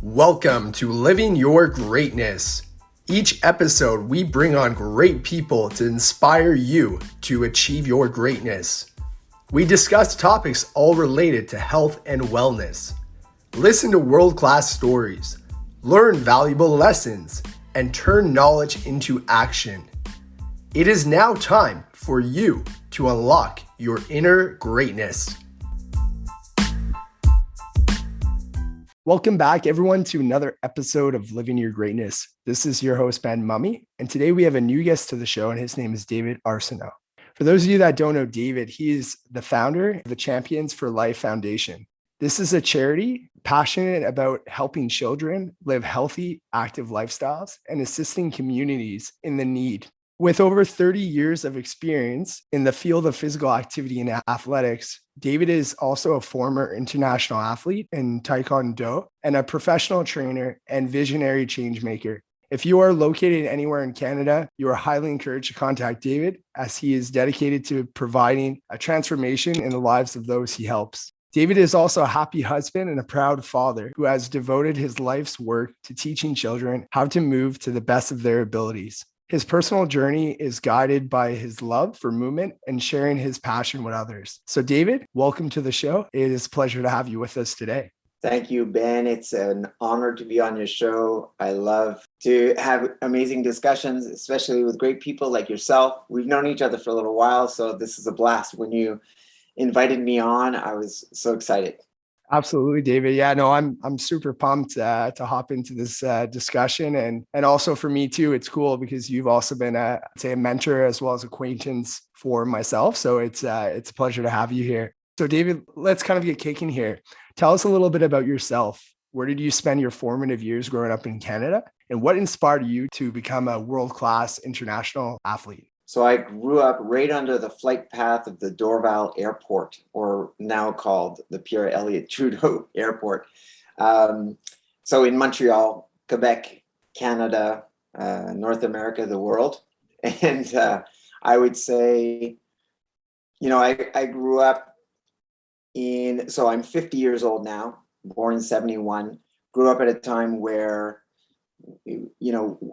Welcome to Living Your Greatness. Each episode, we bring on great people to inspire you to achieve your greatness. We discuss topics all related to health and wellness. Listen to world-class stories, learn valuable lessons, and turn knowledge into action. It is now time for you to unlock your inner greatness. Welcome back, everyone, to another episode of Living Your Greatness. This is your host, Ben Mummy, and today we have a new guest to the show, and his name is David Arsenault. For those of you that don't know David, he is the founder of the Champions for Life Foundation. This is a charity passionate about helping children live healthy, active lifestyles and assisting communities in the need. With over 30 years of experience in the field of physical activity and athletics, David is also a former international athlete in Taekwondo and a professional trainer and visionary change maker. If you are located anywhere in Canada, you are highly encouraged to contact David, as he is dedicated to providing a transformation in the lives of those he helps. David is also a happy husband and a proud father who has devoted his life's work to teaching children how to move to the best of their abilities. His personal journey is guided by his love for movement and sharing his passion with others. So David, welcome to the show. It is a pleasure to have you with us today. Thank you, Ben. It's an honor to be on your show. I love to have amazing discussions, especially with great people like yourself. We've known each other for a little while, so this is a blast. When you invited me on, I was so excited. Absolutely, David. Yeah, no, I'm super pumped to hop into this discussion, and also for me too. It's cool because you've also been a mentor as well as acquaintance for myself. So it's a pleasure to have you here. So David, let's kind of get kicking here. Tell us a little bit about yourself. Where did you spend your formative years growing up in Canada, and what inspired you to become a world-class international athlete? So I grew up right under the flight path of the Dorval Airport, or now called the Pierre Elliott Trudeau Airport. So in Montreal, Quebec, Canada, North America, the world. And I would say, I grew up so I'm 50 years old now, born in 71, grew up at a time where,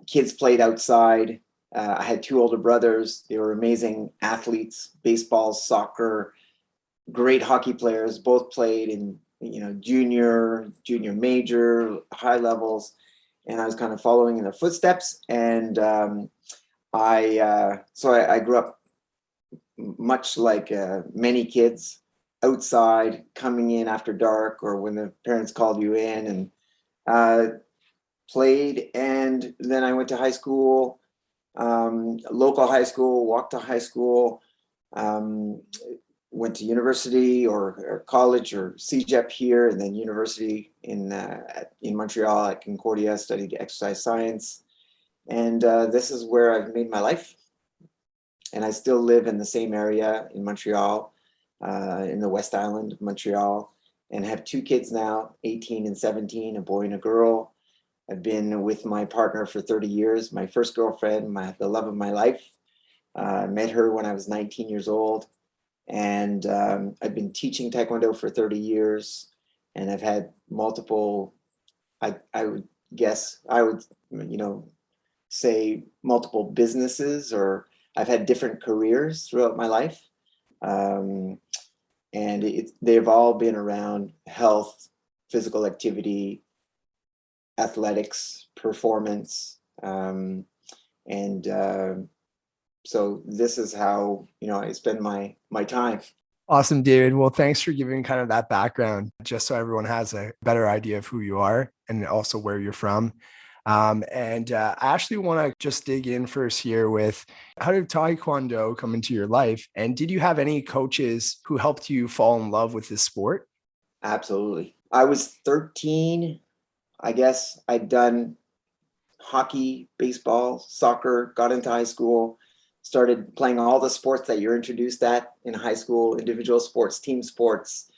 kids played outside. I had two older brothers. They were amazing athletes, baseball, soccer, great hockey players, both played in, junior major, high levels. And I was kind of following in their footsteps. And I grew up much like many kids, outside, coming in after dark or when the parents called you in, and played. And then I went to high school. Local high school, walked to high school, went to university or college or CEGEP here, and then university in Montreal at Concordia, studied exercise science. And this is where I've made my life. And I still live in the same area in Montreal, in the West Island of Montreal, and have two kids now, 18 and 17, a boy and a girl. I've been with my partner for 30 years, my first girlfriend, the love of my life. I met her when I was 19 years old. And I've been teaching Taekwondo for 30 years. And I've had multiple, I would say multiple businesses, or I've had different careers throughout my life. And they've all been around health, physical activity, athletics, performance, so this is how I spend my time. Awesome, David. Well, thanks for giving kind of that background, just so everyone has a better idea of who you are and also where you're from. I actually want to just dig in first here with, how did Taekwondo come into your life? And did you have any coaches who helped you fall in love with this sport? Absolutely. I was 13. I guess I'd done hockey, baseball, soccer, got into high school, started playing all the sports that you're introduced at in high school, individual sports, team sports,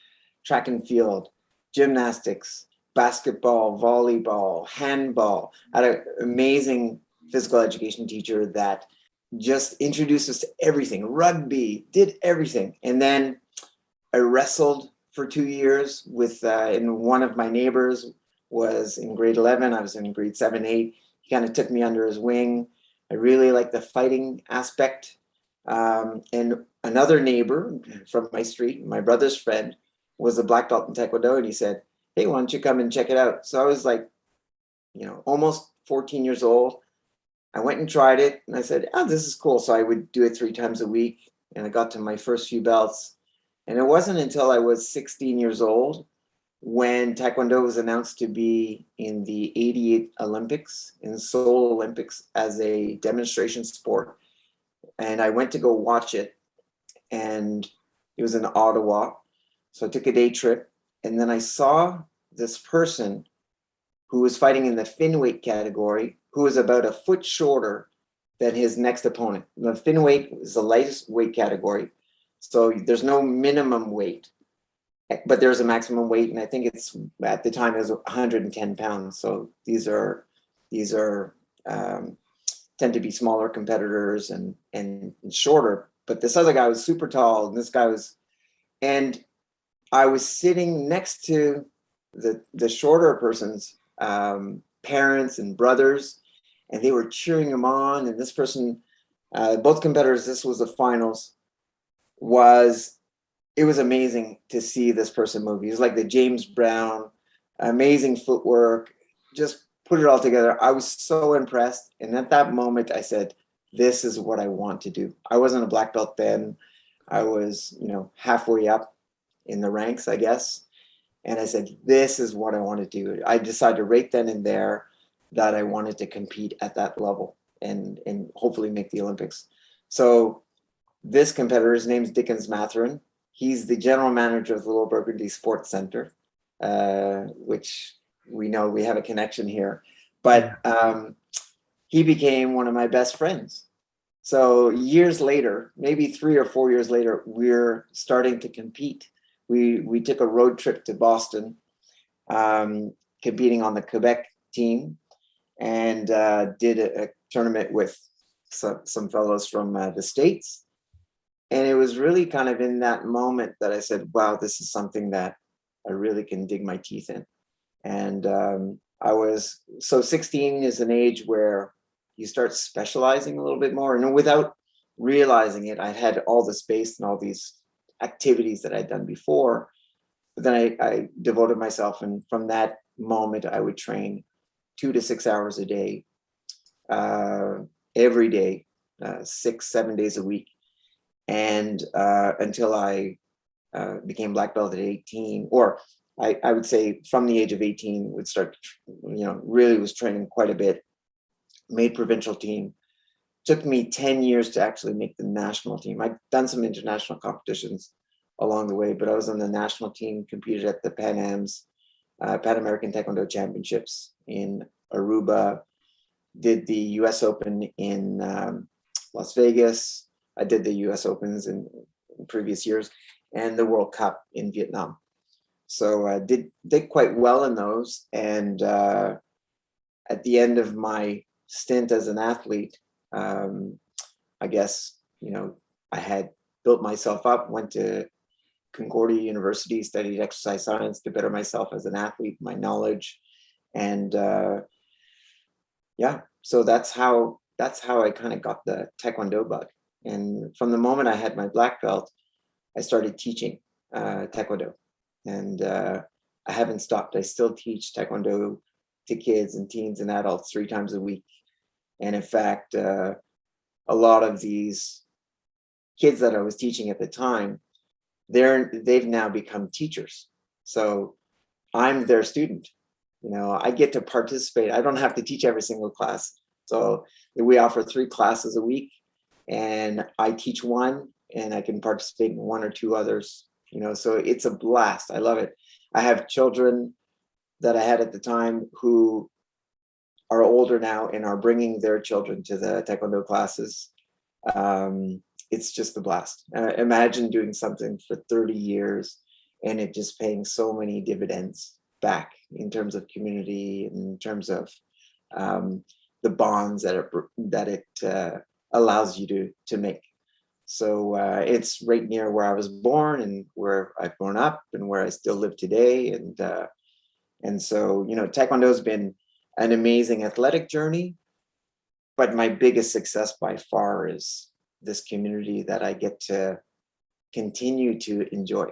track and field, gymnastics, basketball, volleyball, handball. I had an amazing physical education teacher that just introduced us to everything, rugby, did everything. And then I wrestled for 2 years with in one of my neighbors was in grade 11. I was in grade 7, 8. He kind of took me under his wing. I really liked the fighting aspect. And another neighbor from my street, my brother's friend, was a black belt in Taekwondo. And he said, hey, why don't you come and check it out? So I was like, almost 14 years old. I went and tried it and I said, oh, this is cool. So I would do it 3 times a week. And I got to my first few belts. And it wasn't until I was 16 years old when Taekwondo was announced to be in the 88 Olympics, in Seoul Olympics, as a demonstration sport. And I went to go watch it. And it was in Ottawa. So I took a day trip. And then I saw this person who was fighting in the fin weight category, who was about a foot shorter than his next opponent. The fin weight is the lightest weight category. So there's no minimum weight, but there's a maximum weight. And I think it's, at the time, it was 110 pounds. So these are tend to be smaller competitors and shorter. But this other guy was super tall, and this guy was, and I was sitting next to the shorter person's parents and brothers, and they were cheering him on. And this person, both competitors, this was the finals, it was amazing to see this person move. He was like the James Brown, amazing footwork, just put it all together. I was so impressed. And at that moment, I said, this is what I want to do. I wasn't a black belt then. I was, halfway up in the ranks, I guess. And I said, this is what I want to do. I decided right then and there that I wanted to compete at that level and hopefully make the Olympics. So this competitor, his name's Dickens Matherin. He's the general manager of the Little Burgundy Sports Center, which we know we have a connection here. But he became one of my best friends. So years later, maybe 3 or 4 years later, we're starting to compete. We took a road trip to Boston, competing on the Quebec team, and did a tournament with some fellows from the States. And it was really kind of in that moment that I said, wow, this is something that I really can dig my teeth in. And so 16 is an age where you start specializing a little bit more. And without realizing it, I had all the space and all these activities that I'd done before. But then I devoted myself. And from that moment, I would train 2 to 6 hours a day, every day, 6, 7 days a week. And until I became black belt at 18, or I would say from the age of 18, would start, really was training quite a bit, made provincial team. Took me 10 years to actually make the national team. I'd done some international competitions along the way, but I was on the national team, competed at the Pan Am's, Pan American Taekwondo Championships in Aruba, did the US Open in Las Vegas. I did the US Opens in previous years, and the World Cup in Vietnam. So I did quite well in those. And at the end of my stint as an athlete, I guess, I had built myself up, went to Concordia University, studied exercise science to better myself as an athlete, my knowledge. And so that's how I kind of got the Taekwondo bug. And from the moment I had my black belt, I started teaching Taekwondo. And I haven't stopped. I still teach Taekwondo to kids and teens and adults 3 times a week. And in fact, a lot of these kids that I was teaching at the time, they've now become teachers. So I'm their student. I get to participate. I don't have to teach every single class. So we offer 3 classes a week, and I teach one, and I can participate in 1 or 2 others. So it's a blast. I love it. I have children that I had at the time who are older now and are bringing their children to the Taekwondo classes. It's just a blast. Imagine doing something for 30 years and it just paying so many dividends back in terms of community, in terms of the bonds that it allows you to make. So it's right near where I was born and where I've grown up and where I still live today. And And so, Taekwondo has been an amazing athletic journey, but my biggest success by far is this community that I get to continue to enjoy,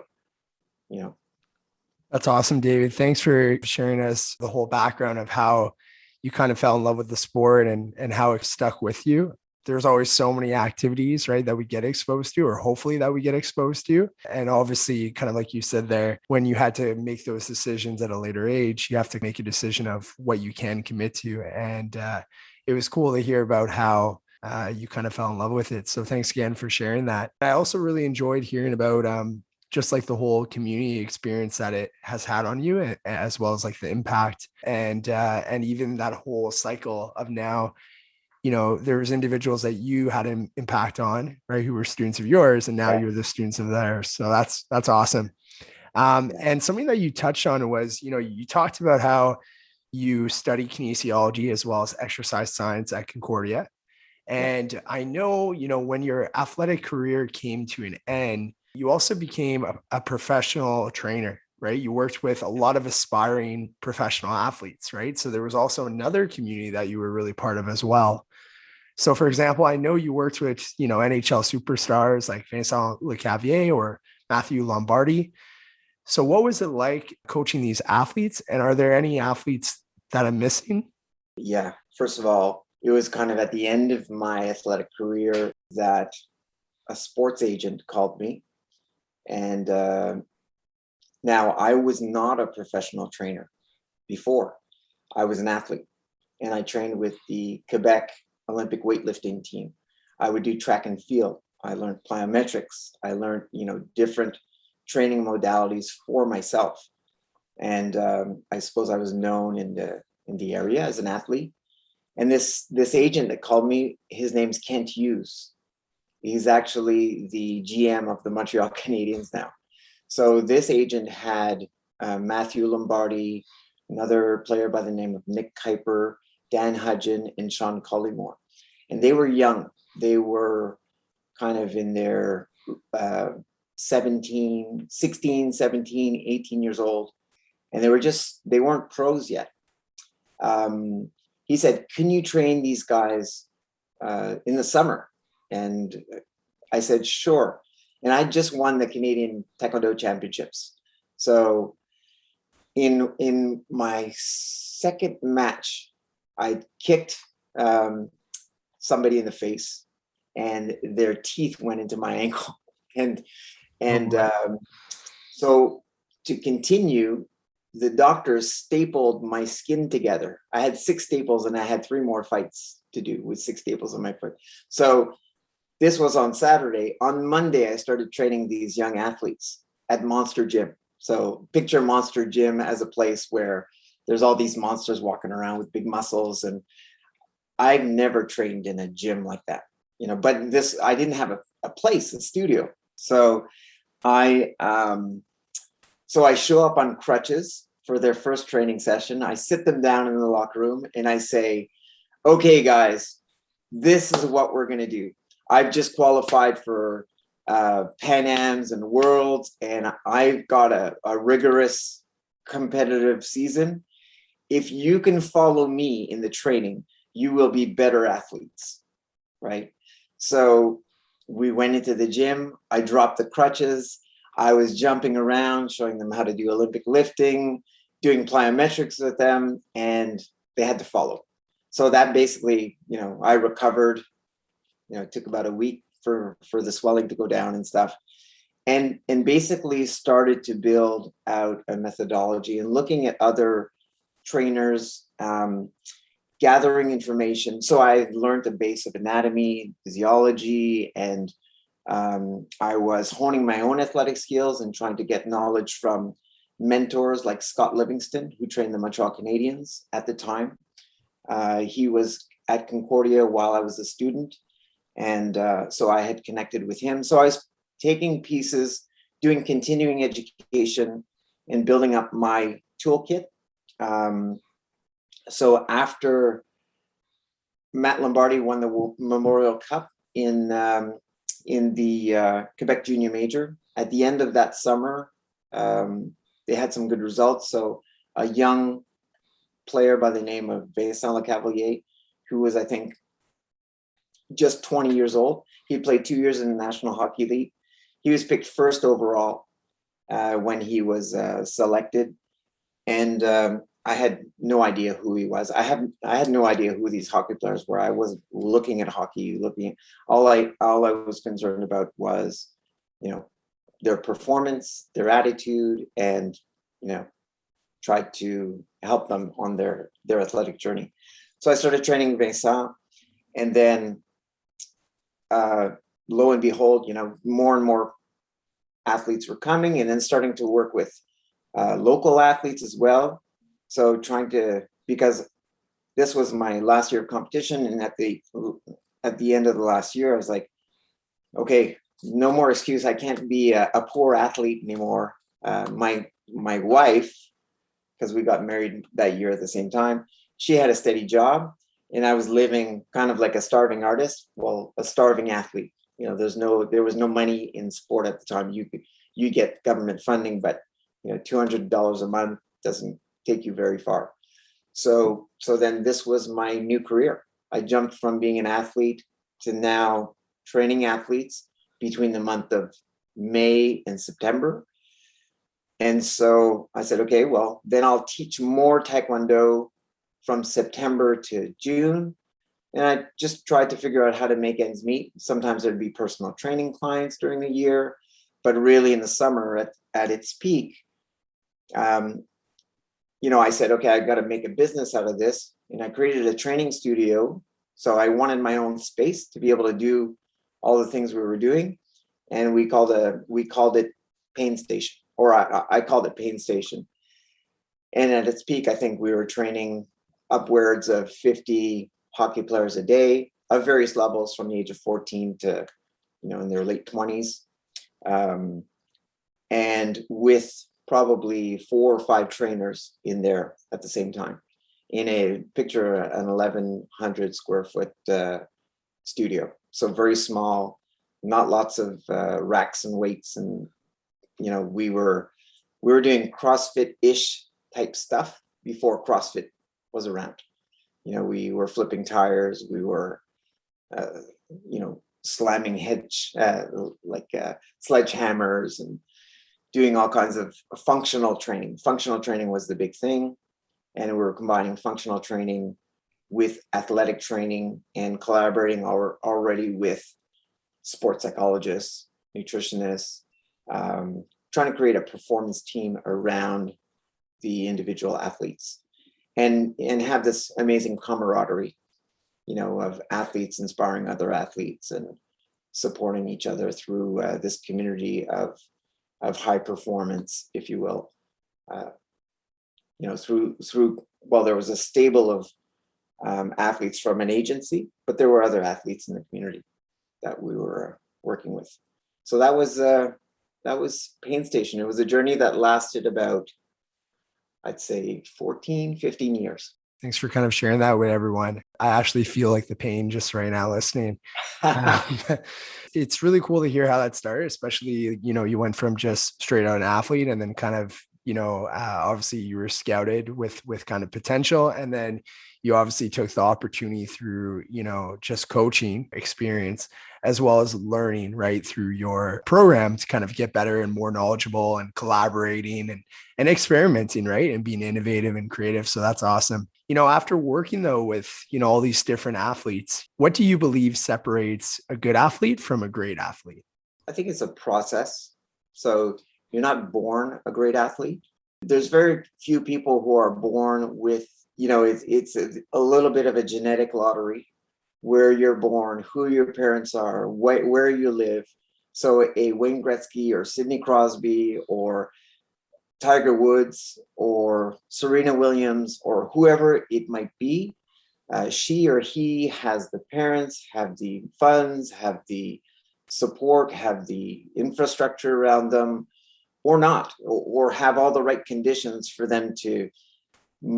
That's awesome, David. Thanks for sharing us the whole background of how you kind of fell in love with the sport and how it stuck with you. There's always so many activities, right, that we get exposed to, or hopefully that we get exposed to. And obviously, kind of like you said there, when you had to make those decisions at a later age, you have to make a decision of what you can commit to. And it was cool to hear about how you kind of fell in love with it. So thanks again for sharing that. I also really enjoyed hearing about just like the whole community experience that it has had on you, as well as like the impact and even that whole cycle of now, there's individuals that you had an impact on, right, who were students of yours, and now you're the students of theirs. So that's awesome. And something that you touched on was, you talked about how you study kinesiology as well as exercise science at Concordia. And I know, when your athletic career came to an end, you also became a professional trainer, right? You worked with a lot of aspiring professional athletes, right? So there was also another community that you were really part of as well. So for example, I know you worked with, NHL superstars like Vincent Lecavalier or Matthew Lombardi. So what was it like coaching these athletes? And are there any athletes that I'm missing? Yeah. First of all, it was kind of at the end of my athletic career that a sports agent called me. And now I was not a professional trainer before. I was an athlete, and I trained with the Quebec Olympic weightlifting team. I would do track and field. I learned plyometrics. I learned, different training modalities for myself. And I suppose I was known in the area as an athlete. And this agent that called me, his name's Kent Hughes. He's actually the GM of the Montreal Canadiens now. So this agent had Matthew Lombardi, another player by the name of Nick Kuiper, Dan Hudgen, and Sean Collymore. And they were young. They were kind of in their 16, 17, 18 years old. And they weren't pros yet. He said, can you train these guys in the summer? And I said, sure. And I just won the Canadian Taekwondo Championships. So in my second match, I kicked somebody in the face, and their teeth went into my ankle. So to continue, the doctors stapled my skin together. I had 6 staples, and I had 3 more fights to do with 6 staples on my foot. So this was on Saturday. On Monday, I started training these young athletes at Monster Gym. So picture Monster Gym as a place where there's all these monsters walking around with big muscles. And I've never trained in a gym like that, but I didn't have a place, a studio. So I show up on crutches for their first training session. I sit them down in the locker room and I say, okay, guys, this is what we're going to do. I've just qualified for Pan Ams and Worlds, and I've got a rigorous competitive season. If you can follow me in the training, you will be better athletes, right? So we went into the gym. I dropped the crutches. I was jumping around, showing them how to do Olympic lifting, doing plyometrics with them, and they had to follow. So that basically, I recovered. It took about a week for the swelling to go down and stuff, and basically started to build out a methodology and looking at other trainers, gathering information. So I learned the base of anatomy, physiology, and I was honing my own athletic skills and trying to get knowledge from mentors like Scott Livingston, who trained the Montreal Canadiens at the time. He was at Concordia while I was a student. And so I had connected with him. So I was taking pieces, doing continuing education, and building up my toolkit. So after Matt Lombardi won the Memorial Cup in the Quebec Junior Major, at the end of that summer, they had some good results. So a young player by the name of Vincent Lecavalier, who was, I think, just 20 years old. He played 2 years in the National Hockey League. He was picked first overall when he was selected. And I had no idea who he was. I had no idea who these hockey players were. I was looking at hockey, all I was concerned about was, their performance, their attitude, and, tried to help them on their athletic journey. So I started training Vincent, and then lo and behold, more and more athletes were coming, and then starting to work with local athletes as well. So because this was my last year of competition, and at the end of the last year, I was like, okay, no more excuse. I can't be a poor athlete anymore. My wife, because we got married that year at the same time, she had a steady job, and I was living kind of like a starving artist. Well, a starving athlete. There was no money in sport at the time. You get government funding, but $200 a month doesn't take you very far. So then this was my new career. I jumped from being an athlete to now training athletes between the month of May and September. And so I said, okay, well, then I'll teach more Taekwondo from September to June. And I just tried to figure out how to make ends meet. Sometimes there'd be personal training clients during the year, but really in the summer at its peak, I said, okay, I got to make a business out of this. And I created a training studio. So I wanted my own space to be able to do all the things we were doing. And we called it Pain Station, or I called it Pain Station. And at its peak, I think we were training upwards of 50 hockey players a day of various levels, from the age of 14 to, in their late 20s. And with probably 4 or 5 trainers in there at the same time, in an 1,100 square foot studio. So very small, not lots of racks and weights. And, we were doing CrossFit-ish type stuff before CrossFit was around. We were flipping tires. We were, slamming sledgehammers, and doing all kinds of functional training. Functional training was the big thing. And we were combining functional training with athletic training, and collaborating already with sports psychologists, nutritionists, trying to create a performance team around the individual athletes, and have this amazing camaraderie, of athletes inspiring other athletes and supporting each other through this community of high performance, if you will. There was a stable of athletes from an agency, but there were other athletes in the community that we were working with. So that was Pain Station. It was a journey that lasted about, I'd say, 14, 15 years. Thanks for kind of sharing that with everyone. I actually feel like the pain just right now listening. It's really cool to hear how that started, especially, you went from just straight out an athlete, and then kind of, obviously you were scouted with kind of potential. And then you obviously took the opportunity through, just coaching experience, as well as learning, right, through your program to kind of get better and more knowledgeable, and collaborating and experimenting, right, and being innovative and creative. So that's awesome. After working though with, all these different athletes, what do you believe separates a good athlete from a great athlete? I think it's a process. So you're not born a great athlete. There's very few people who are born with, it's a little bit of a genetic lottery, where you're born, who your parents are, where you live. So a Wayne Gretzky or Sidney Crosby or Tiger Woods or Serena Williams or whoever it might be, she or he has the parents, have the funds, have the support, have the infrastructure around them, or not, or have all the right conditions for them to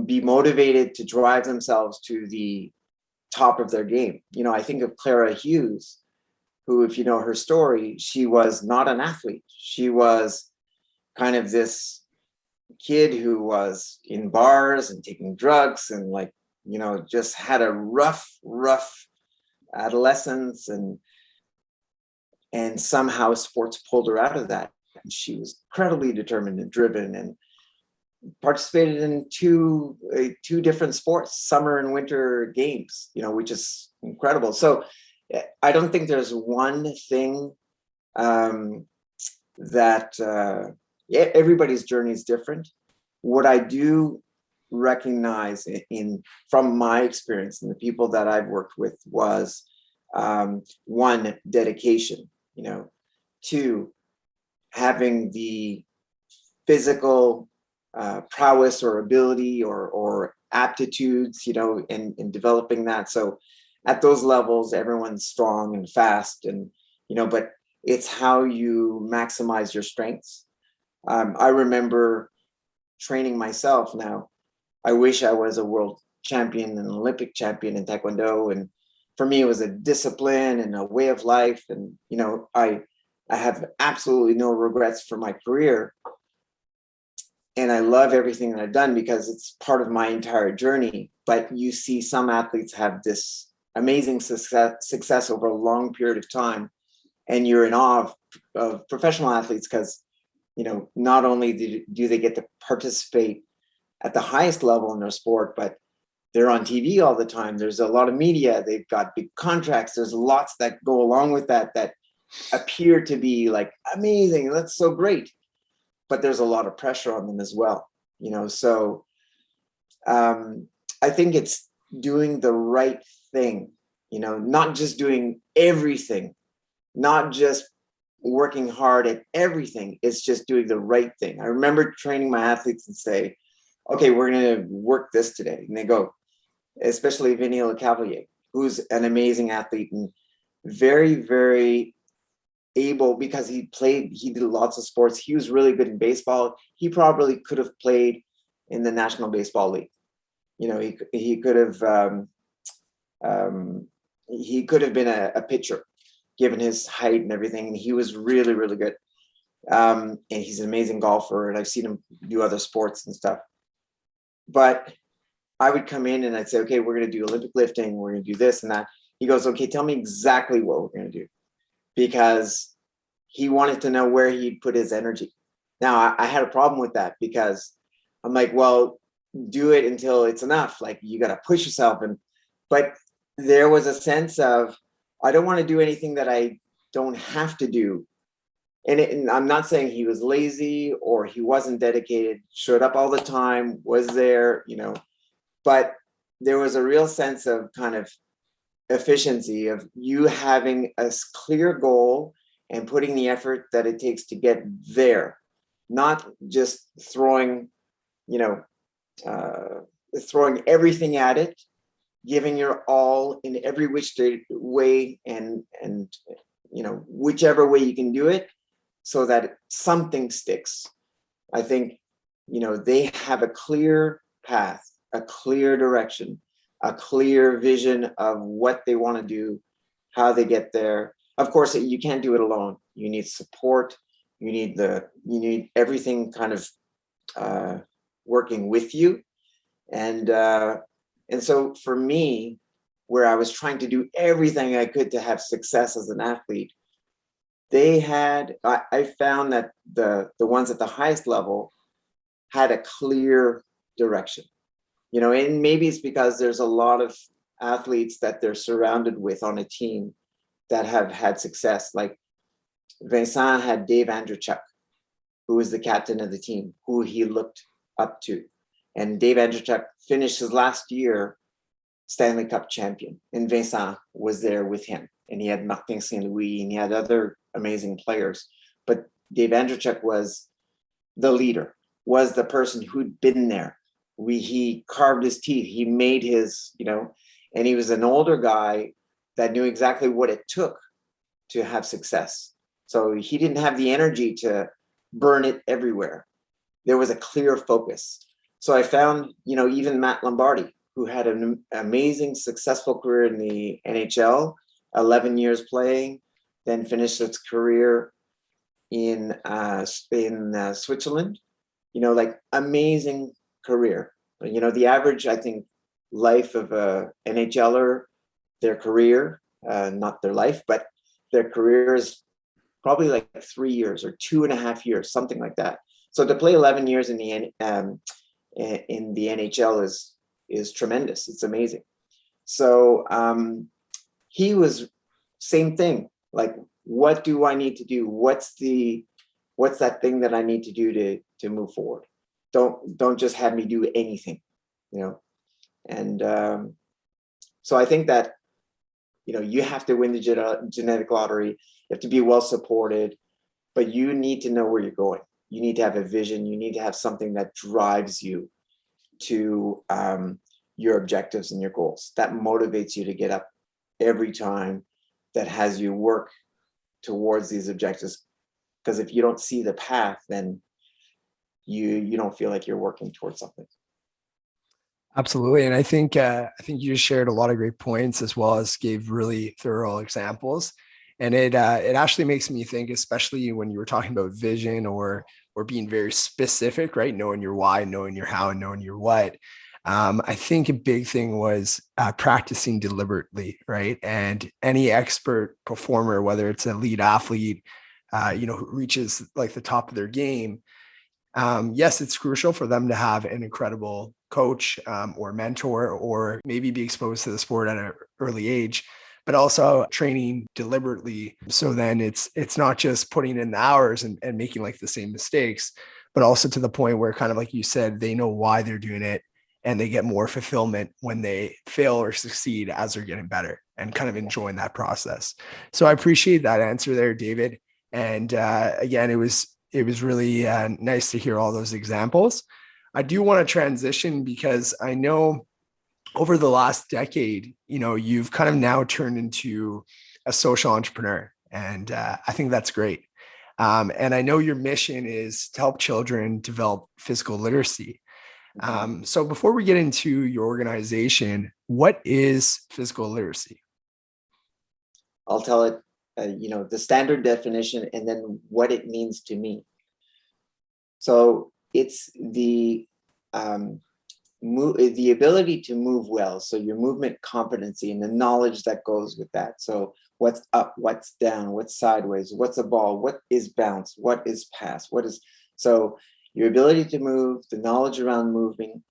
be motivated to drive themselves to the top of their game. I think of Clara Hughes, who, if you know her story, she was not an athlete. She was kind of this kid who was in bars and taking drugs and like, just had a rough adolescence, and somehow sports pulled her out of that. And she was incredibly determined and driven, and participated in two different sports, summer and winter games, which is incredible. So I don't think there's one thing that everybody's journey is different. What I do recognize from my experience and the people that I've worked with was one, dedication, two, having the physical prowess or ability or aptitudes, in developing that. So at those levels, everyone's strong and fast, and but it's how you maximize your strengths. I remember training myself. Now, I wish I was a world champion and Olympic champion in Taekwondo, and for me, it was a discipline and a way of life. And I have absolutely no regrets for my career. And I love everything that I've done because it's part of my entire journey. But you see some athletes have this amazing success over a long period of time. And you're in awe of professional athletes because, not only do they get to participate at the highest level in their sport, but they're on TV all the time. There's a lot of media. They've got big contracts. There's lots that go along with that appear to be like amazing. That's so great. But there's a lot of pressure on them as well, so I think it's doing the right thing, not just doing everything, not just working hard at everything. It's just doing the right thing. I remember training my athletes and say, okay, we're going to work this today. And they go, especially Vinny Lecavalier, who's an amazing athlete and very, very able because he did lots of sports. He was really good in baseball. He probably could have played in the National Baseball League. He could have been a pitcher given his height and everything. And he was really, really good. And he's an amazing golfer. And I've seen him do other sports and stuff. But I would come in and I'd say, okay, we're going to do Olympic lifting. We're going to do this and that. He goes, okay, tell me exactly what we're going to do. Because he wanted to know where he'd put his energy. Now, I had a problem with that because I'm like, well, do it until it's enough. Like, you got to push yourself. But there was a sense of, I don't want to do anything that I don't have to do. And I'm not saying he was lazy or he wasn't dedicated, showed up all the time, was there, but there was a real sense of kind of efficiency of you having a clear goal and putting the effort that it takes to get there, not just throwing everything at it, giving your all in every which way and whichever way you can do it so that something sticks. I think, they have a clear path, a clear direction, a clear vision of what they want to do, how they get there. Of course, you can't do it alone. You need support. You need everything kind of working with you. And so for me, where I was trying to do everything I could to have success as an athlete, I found that the ones at the highest level had a clear direction. And maybe it's because there's a lot of athletes that they're surrounded with on a team that have had success. Like Vincent had Dave Andreychuk, who was the captain of the team, who he looked up to. And Dave Andreychuk finished his last year Stanley Cup champion. And Vincent was there with him. And he had Martin St. Louis and he had other amazing players. But Dave Andreychuk was the leader, was the person who'd been there. He carved his teeth. He made his, and he was an older guy that knew exactly what it took to have success. So he didn't have the energy to burn it everywhere. There was a clear focus. So I found, even Matt Lombardi, who had an amazing, successful career in the NHL, 11 years playing, then finished its career in Switzerland, like amazing career. The average, I think, life of a NHLer, their career, not their life, but their career is probably like 3 years or 2.5 years, something like that. So to play 11 years in the NHL is tremendous. It's amazing. So he was same thing. Like, what do I need to do? What's that thing that I need to do to move forward? Don't just have me do anything, And so I think that you have to win the genetic lottery. You have to be well supported, but you need to know where you're going. You need to have a vision. You need to have something that drives you to your objectives and your goals. That motivates you to get up every time, that has you work towards these objectives. Because if you don't see the path, then you don't feel like you're working towards something. Absolutely. And I think you just shared a lot of great points, as well as gave really thorough examples. And it actually makes me think, especially when you were talking about vision or being very specific, right? Knowing your why, knowing your how, and knowing your what. I think a big thing was practicing deliberately, right? And any expert performer, whether it's an elite athlete, who reaches like the top of their game, yes, it's crucial for them to have an incredible coach or mentor, or maybe be exposed to the sport at an early age, but also training deliberately. So then it's not just putting in the hours and making like the same mistakes, but also to the point where, kind of like you said, they know why they're doing it, and they get more fulfillment when they fail or succeed as they're getting better, and kind of enjoying that process. So I appreciate that answer there, David. And again, it was really nice to hear all those examples. I do want to transition, because I know over the last decade, you've kind of now turned into a social entrepreneur. And I think that's great. And I know your mission is to help children develop physical literacy. So before we get into your organization, what is physical literacy? I'll tell it, the standard definition, and then what it means to me. So it's the ability to move well. So your movement competency and the knowledge that goes with that. So what's up, what's down, what's sideways, what's a ball, what is bounce, what is pass, so your ability to move, the knowledge around moving,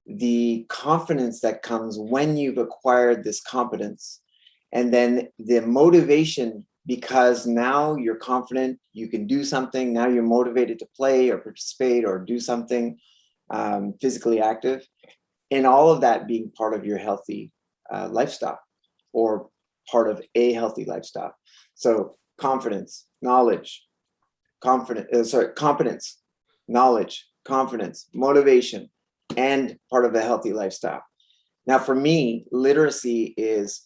the confidence that comes when you've acquired this competence, and then the motivation, because now you're confident, you can do something, now you're motivated to play or participate or do something physically active, and all of that being part of your healthy lifestyle, or part of a healthy lifestyle. So competence, knowledge, competence, knowledge, confidence, motivation, and part of a healthy lifestyle. Now, for me, literacy is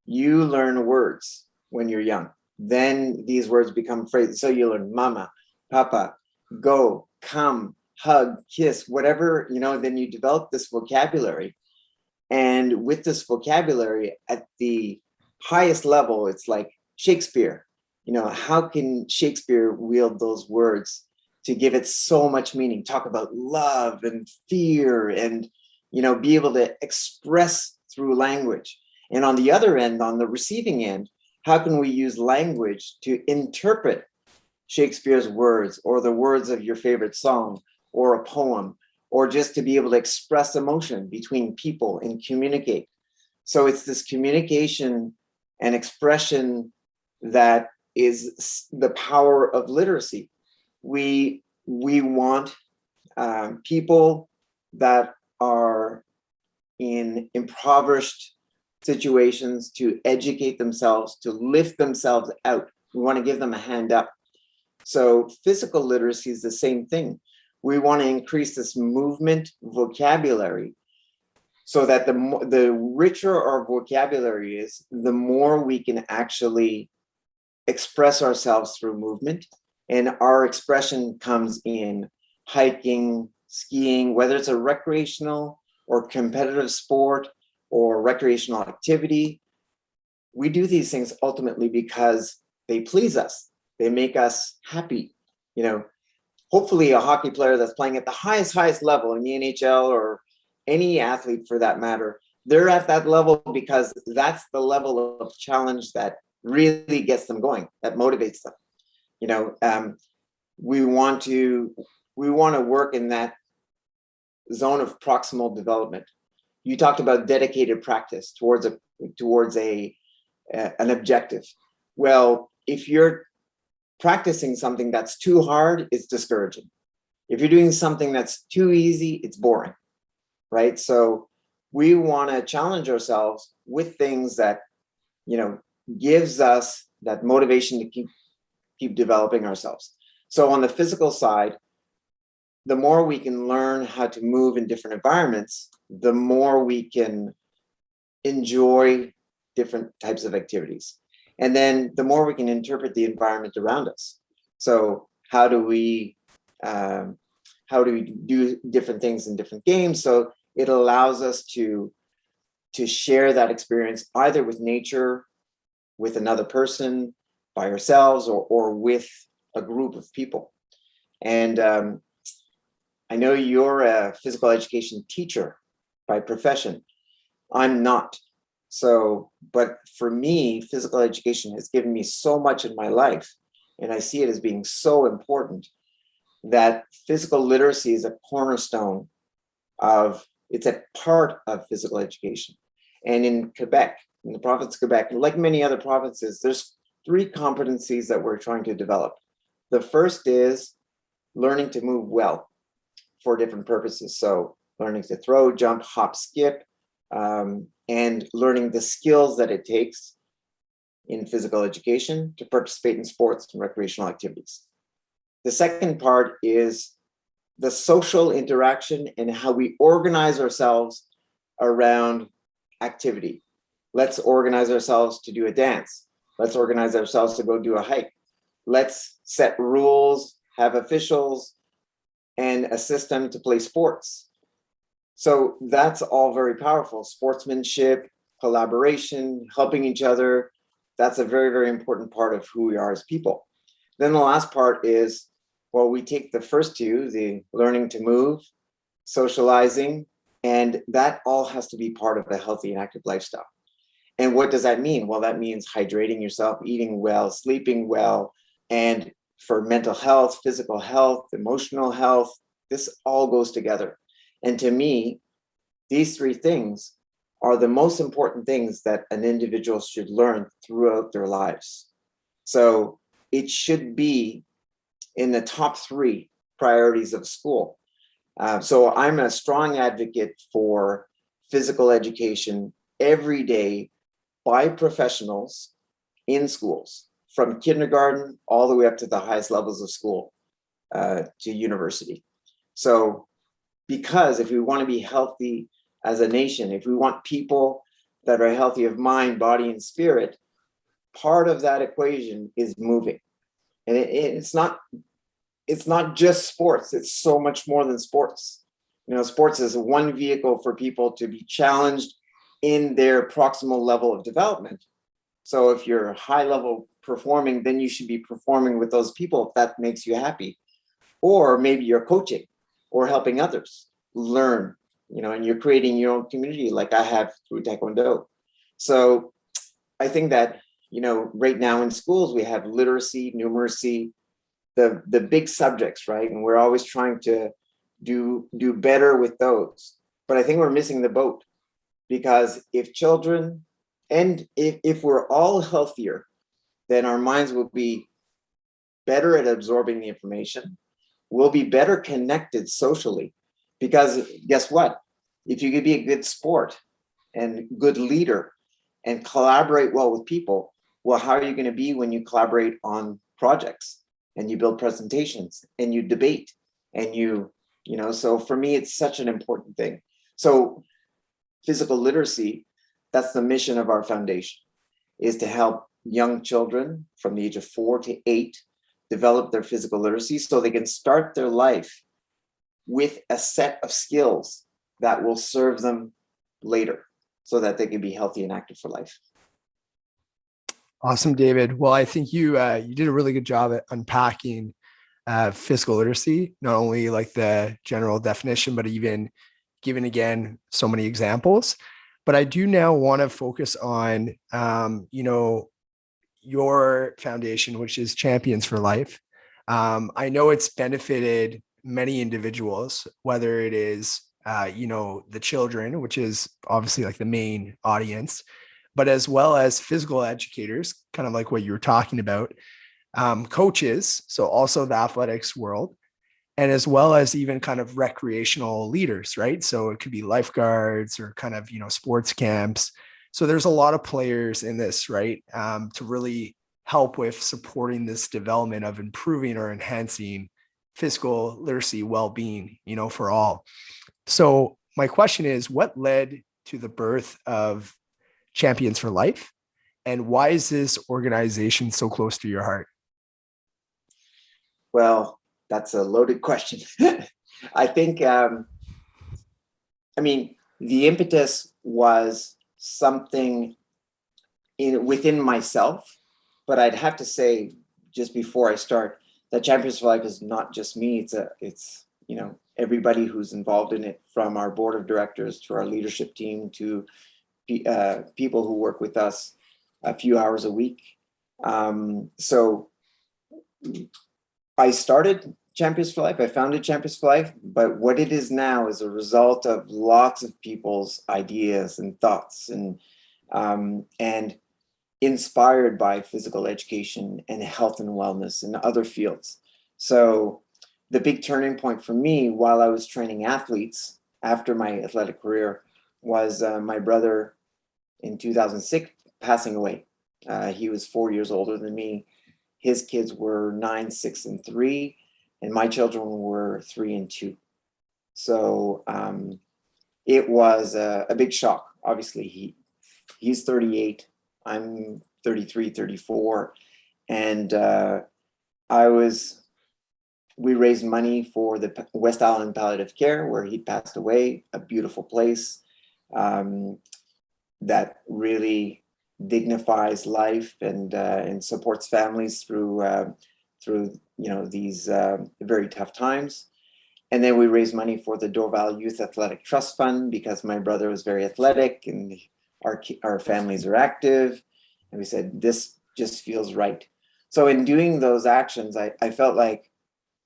you learn words when you're young. Then these words become phrases. So you learn mama, papa, go, come, hug, kiss, whatever, then you develop this vocabulary. And with this vocabulary at the highest level, it's like Shakespeare. How can Shakespeare wield those words to give it so much meaning? Talk about love and fear, and, be able to express through language. And on the other end, on the receiving end, how can we use language to interpret Shakespeare's words, or the words of your favorite song, or a poem, or just to be able to express emotion between people and communicate? So it's this communication and expression that is the power of literacy. We want people that are in impoverished situations to educate themselves, to lift themselves out. We want to give them a hand up. So physical literacy is the same thing. We want to increase this movement vocabulary, so that the richer our vocabulary is, the more we can actually express ourselves through movement. And our expression comes in hiking, skiing, whether it's a recreational or competitive sport or recreational activity. We do these things ultimately because they please us. They make us happy. hopefully a hockey player that's playing at the highest level in the NHL, or any athlete for that matter, they're at that level because that's the level of challenge that really gets them going, that motivates them. We want to work in that zone of proximal development. You talked about dedicated practice towards an objective. Well, if you're practicing something that's too hard, it's discouraging. If you're doing something that's too easy, it's boring, right? So we want to challenge ourselves with things that, gives us that motivation to keep developing ourselves. So on the physical side, the more we can learn how to move in different environments, the more we can enjoy different types of activities. And then the more we can interpret the environment around us. So how do we do different things in different games? So it allows us to share that experience either with nature, with another person, by ourselves, or with a group of people. And I know you're a physical education teacher by profession. I'm not. So, but for me, physical education has given me so much in my life, and I see it as being so important, that physical literacy is a cornerstone it's a part of physical education. And in Quebec, in the province of Quebec, like many other provinces, there's 3 competencies that we're trying to develop. The first is learning to move well for different purposes. So learning to throw, jump, hop, skip, and learning the skills that it takes in physical education to participate in sports and recreational activities. The second part is the social interaction and how we organize ourselves around activity. Let's organize ourselves to do a dance. Let's organize ourselves to go do a hike. Let's set rules, have officials, and a system to play sports. So that's all very powerful. Sportsmanship, collaboration, helping each other. That's a very, very important part of who we are as people. Then the last part is, well, we take the first 2, the learning to move, socializing, and that all has to be part of a healthy and active lifestyle. And what does that mean? Well, that means hydrating yourself, eating well, sleeping well, and for mental health, physical health, emotional health, this all goes together. And to me, these 3 things are the most important things that an individual should learn throughout their lives. So it should be in the top 3 priorities of school. So I'm a strong advocate for physical education every day by professionals in schools, from kindergarten all the way up to the highest levels of school, to university. So because if we want to be healthy as a nation, if we want people that are healthy of mind, body, and spirit, part of that equation is moving. And it's not just sports. It's so much more than sports. Sports is one vehicle for people to be challenged in their proximal level of development. So if you're high level performing, then you should be performing with those people if that makes you happy. Or maybe you're coaching or helping others learn, and you're creating your own community like I have through Taekwondo. So I think that, right now in schools, we have literacy, numeracy, the big subjects, right? And we're always trying to do better with those. But I think we're missing the boat, because if children, and if we're all healthier, then our minds will be better at absorbing the information. We'll be better connected socially, because guess what? If you could be a good sport and good leader and collaborate well with people, well, how are you going to be when you collaborate on projects and you build presentations and you debate and so for me, it's such an important thing. So physical literacy, that's the mission of our foundation, is to help young children from the age of 4 to 8 develop their physical literacy so they can start their life with a set of skills that will serve them later so that they can be healthy and active for life. Awesome, David. Well, I think you did a really good job at unpacking physical literacy, not only like the general definition, but even given again so many examples. But I do now want to focus on, your foundation, which is Champions for Life. I know it's benefited many individuals, whether it is, the children, which is obviously like the main audience, but as well as physical educators, kind of like what you were talking about, coaches, so also the athletics world, and as well as even kind of recreational leaders, right? So it could be lifeguards or kind of, sports camps. So there's a lot of players in this, right? To really help with supporting this development of improving or enhancing physical literacy well-being, for all. So my question is, what led to the birth of Champions for Life? And why is this organization so close to your heart? Well, that's a loaded question. I think, the impetus was something within myself, but I'd have to say just before I start that Champions for Life is not just me. It's everybody who's involved in it, from our board of directors to our leadership team to people who work with us a few hours a week. So I started Champions for Life. I founded Champions for Life, but what it is now is a result of lots of people's ideas and thoughts, and inspired by physical education and health and wellness and other fields. So the big turning point for me while I was training athletes after my athletic career was my brother in 2006 passing away. He was 4 years older than me. His kids were 9, 6, and 3, and my children were 3 and 2. So it was a big shock. Obviously, he's 38. I'm 33, 34. And we raised money for the West Island Palliative Care, where he passed away, a beautiful place that really dignifies life and supports families through these very tough times. And then we raised money for the Dorval Youth Athletic Trust Fund because my brother was very athletic and our families are active. And we said, this just feels right. So in doing those actions, I felt like,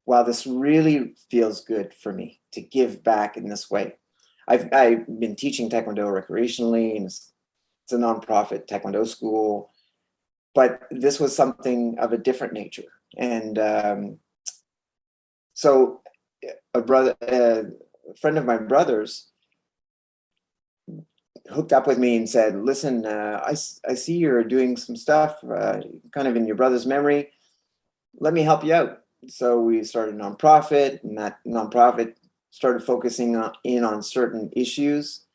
wow, this really feels good for me to give back in this way. I've been teaching Taekwondo recreationally, and it's a nonprofit Taekwondo school, but this was something of a different nature. And so a friend of my brother's hooked up with me and said, listen, I see you're doing some stuff kind of in your brother's memory. Let me help you out. So we started a nonprofit, and that nonprofit started focusing on certain issues,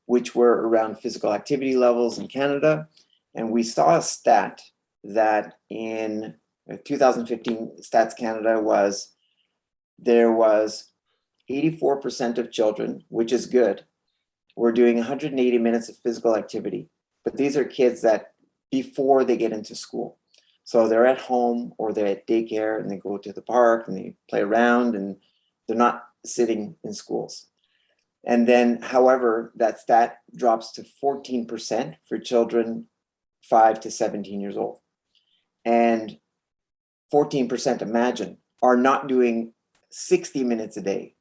which were around physical activity levels in Canada. And we saw a stat that in 2015, Stats Canada there was 84% of children, which is good, were doing 180 minutes of physical activity. But these are kids that before they get into school. So they're at home or they're at daycare and they go to the park and they play around and they're not sitting in schools. And then, however, that stat drops to 14% for children 5 to 17 years old. And 14%, imagine, are not doing 60 minutes a day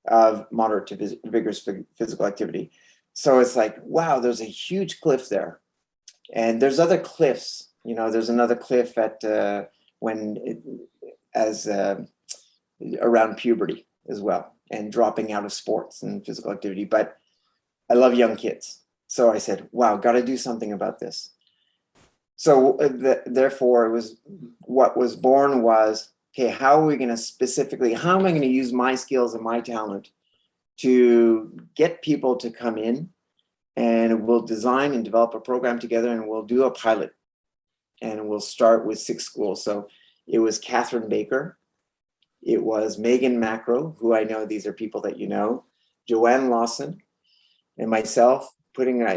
of moderate to vigorous physical activity. So it's like, wow, there's a huge cliff there. And there's other cliffs. There's another cliff at around puberty as well, and dropping out of sports and physical activity. But I love young kids. So I said, wow, got to do something about this. So therefore, what was born was, okay, how am I going to use my skills and my talent to get people to come in, and we'll design and develop a program together, and we'll do a pilot, and we'll start with 6 schools. So it was Catherine Baker. It was Megan Macro, who I know, these are people that you know, Joanne Lawson, and myself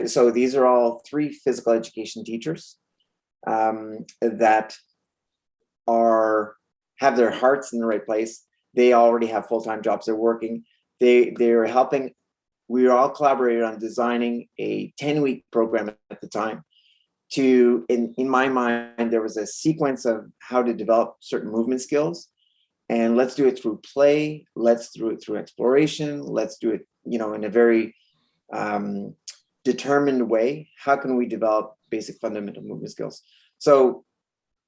so these are all 3 physical education teachers that are have their hearts in the right place. They already have full-time jobs. They're working. They're helping. We all collaborated on designing a 10-week program at the time. In my mind, there was a sequence of how to develop certain movement skills. And let's do it through play. Let's do it through exploration. Let's do it, in a very determined way. How can we develop basic fundamental movement skills? So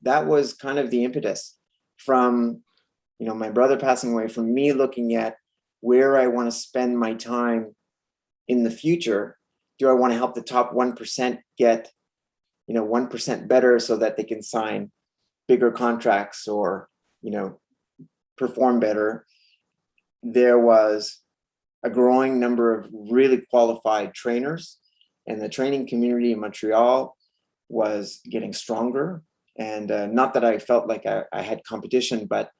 that was kind of the impetus from, my brother passing away, from me looking at where I want to spend my time in the future. Do I want to help the top 1% get, 1% better so that they can sign bigger contracts or, perform better? There was a growing number of really qualified trainers, and the training community in Montreal was getting stronger. And not that I felt like I had competition, but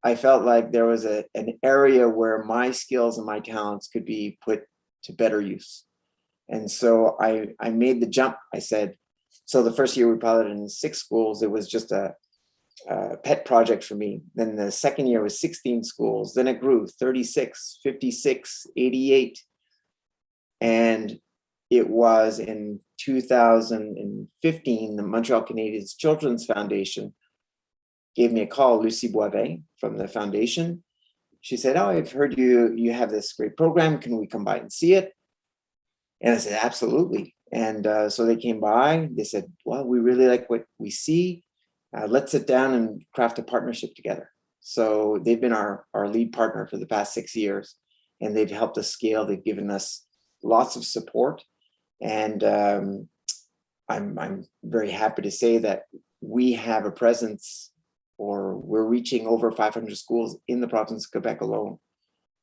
I felt like there was an area where my skills and my talents could be put to better use. And so I made the jump. I said, so the first year we piloted in 6 schools. It was just a pet project for me. Then the second year was 16 schools. Then it grew 36, 56, 88. And it was in 2015, the Montreal Canadiens Children's Foundation gave me a call, Lucie Boivin from the foundation. She said, "Oh, I've heard you have this great program. Can we come by and see it?" And I said, "Absolutely." And so they came by. They said, "Well, we really like what we see. Let's sit down and craft a partnership together." So they've been our lead partner for the past 6 years, and they've helped us scale. They've given us lots of support. And I'm very happy to say that we have a presence, or we're reaching over 500 schools in the province of Quebec alone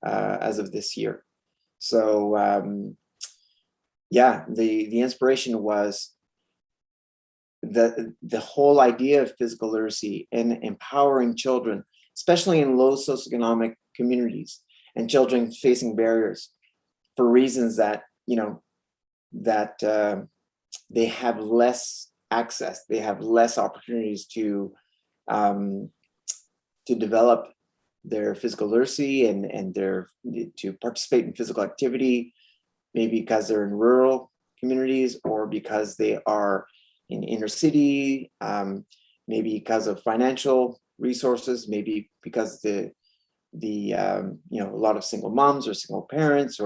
as of this year. So the inspiration was the whole idea of physical literacy and empowering children, especially in low socioeconomic communities and children facing barriers for reasons that, they have less access, they have less opportunities to develop their physical literacy and to participate in physical activity, maybe because they're in rural communities or because they are in inner city, maybe because of financial resources, maybe because a lot of single moms or single parents,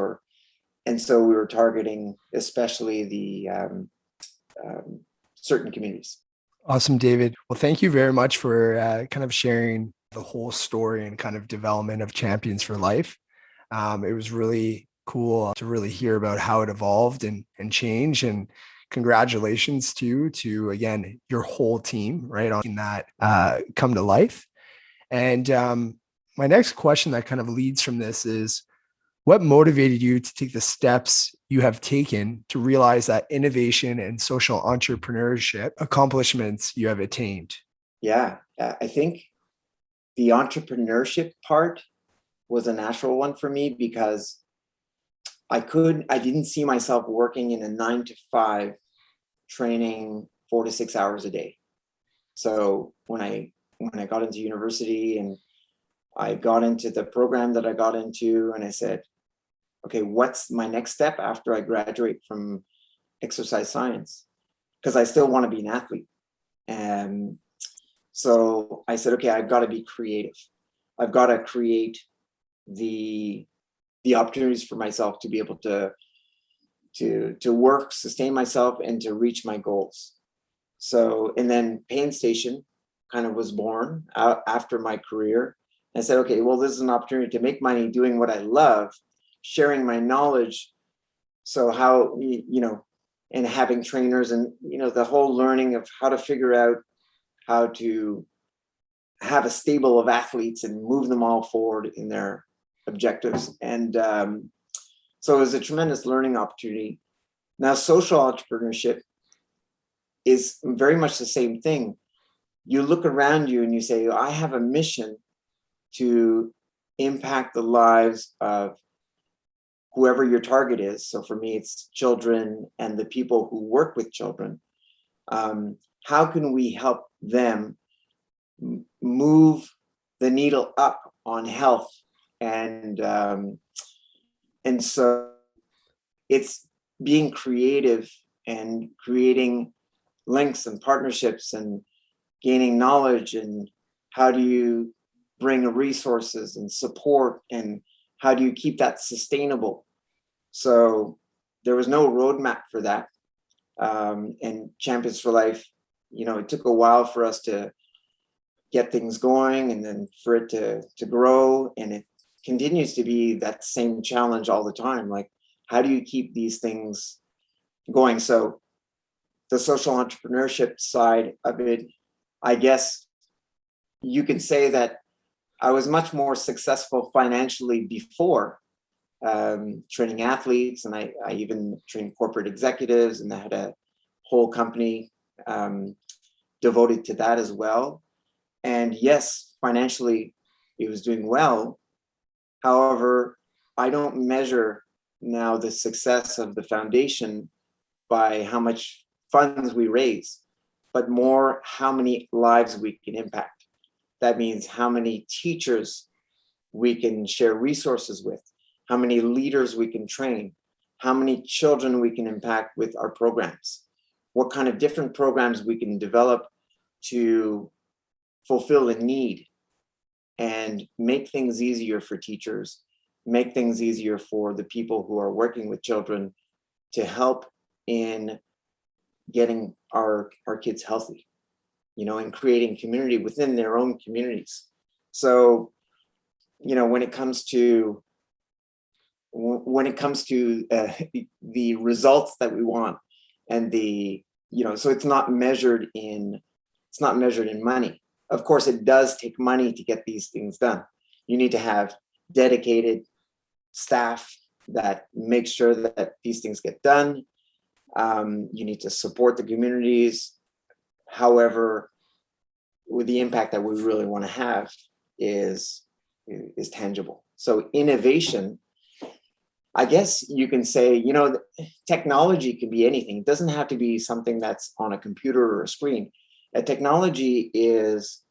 and so we were targeting especially the certain communities. Awesome, David. Well, thank you very much for kind of sharing the whole story and kind of development of Champions for Life. It was really cool to really hear about how it evolved and changed. And congratulations to again, your whole team, right, on that come to life. And my next question that kind of leads from this is, what motivated you to take the steps you have taken to realize that innovation and social entrepreneurship accomplishments you have attained? Yeah, I think the entrepreneurship part was a natural one for me because I didn't see myself working in a 9-to-5 training 4 to 6 hours a day. So when I got into university and I got into the program that I got into, and I said, okay, what's my next step after I graduate from exercise science? Because I still want to be an athlete. And so I said, okay, I've got to be creative. I've got to create the opportunities for myself to be able to work, sustain myself, and to reach my goals. So, and then Pain Station kind of was born out after my career. I said, okay, well, this is an opportunity to make money doing what I love, sharing my knowledge. So how, and having trainers and, the whole learning of how to figure out how to have a stable of athletes and move them all forward in their objectives. And so it was a tremendous learning opportunity. Now, social entrepreneurship is very much the same thing. You look around you and you say, I have a mission to impact the lives of whoever your target is. So for me, it's children and the people who work with children. How can we help them move the needle up on health. And so it's being creative and creating links and partnerships and gaining knowledge, and how do you bring resources and support, and how do you keep that sustainable? So there was no roadmap for that. And Champions for Life, it took a while for us to get things going, and then for it to grow. And it continues to be that same challenge all the time. Like, how do you keep these things going? So the social entrepreneurship side of it, I guess you can say that I was much more successful financially before, training athletes, and I even trained corporate executives, and I had a whole company devoted to that as well. And yes, financially, it was doing well. However, I don't measure now the success of the foundation by how much funds we raise, but more how many lives we can impact. That means how many teachers we can share resources with, how many leaders we can train, how many children we can impact with our programs, what kind of different programs we can develop to fulfill a need and make things easier for teachers, make things easier for the people who are working with children to help in getting our kids healthy, and creating community within their own communities. So, when it comes to the results that we want, and so it's not measured in money. Of course, it does take money to get these things done. You need to have dedicated staff that make sure that these things get done. You need to support the communities. However, with the impact that we really want to have is tangible. So innovation, I guess you can say, technology can be anything. It doesn't have to be something that's on a computer or a screen. A technology is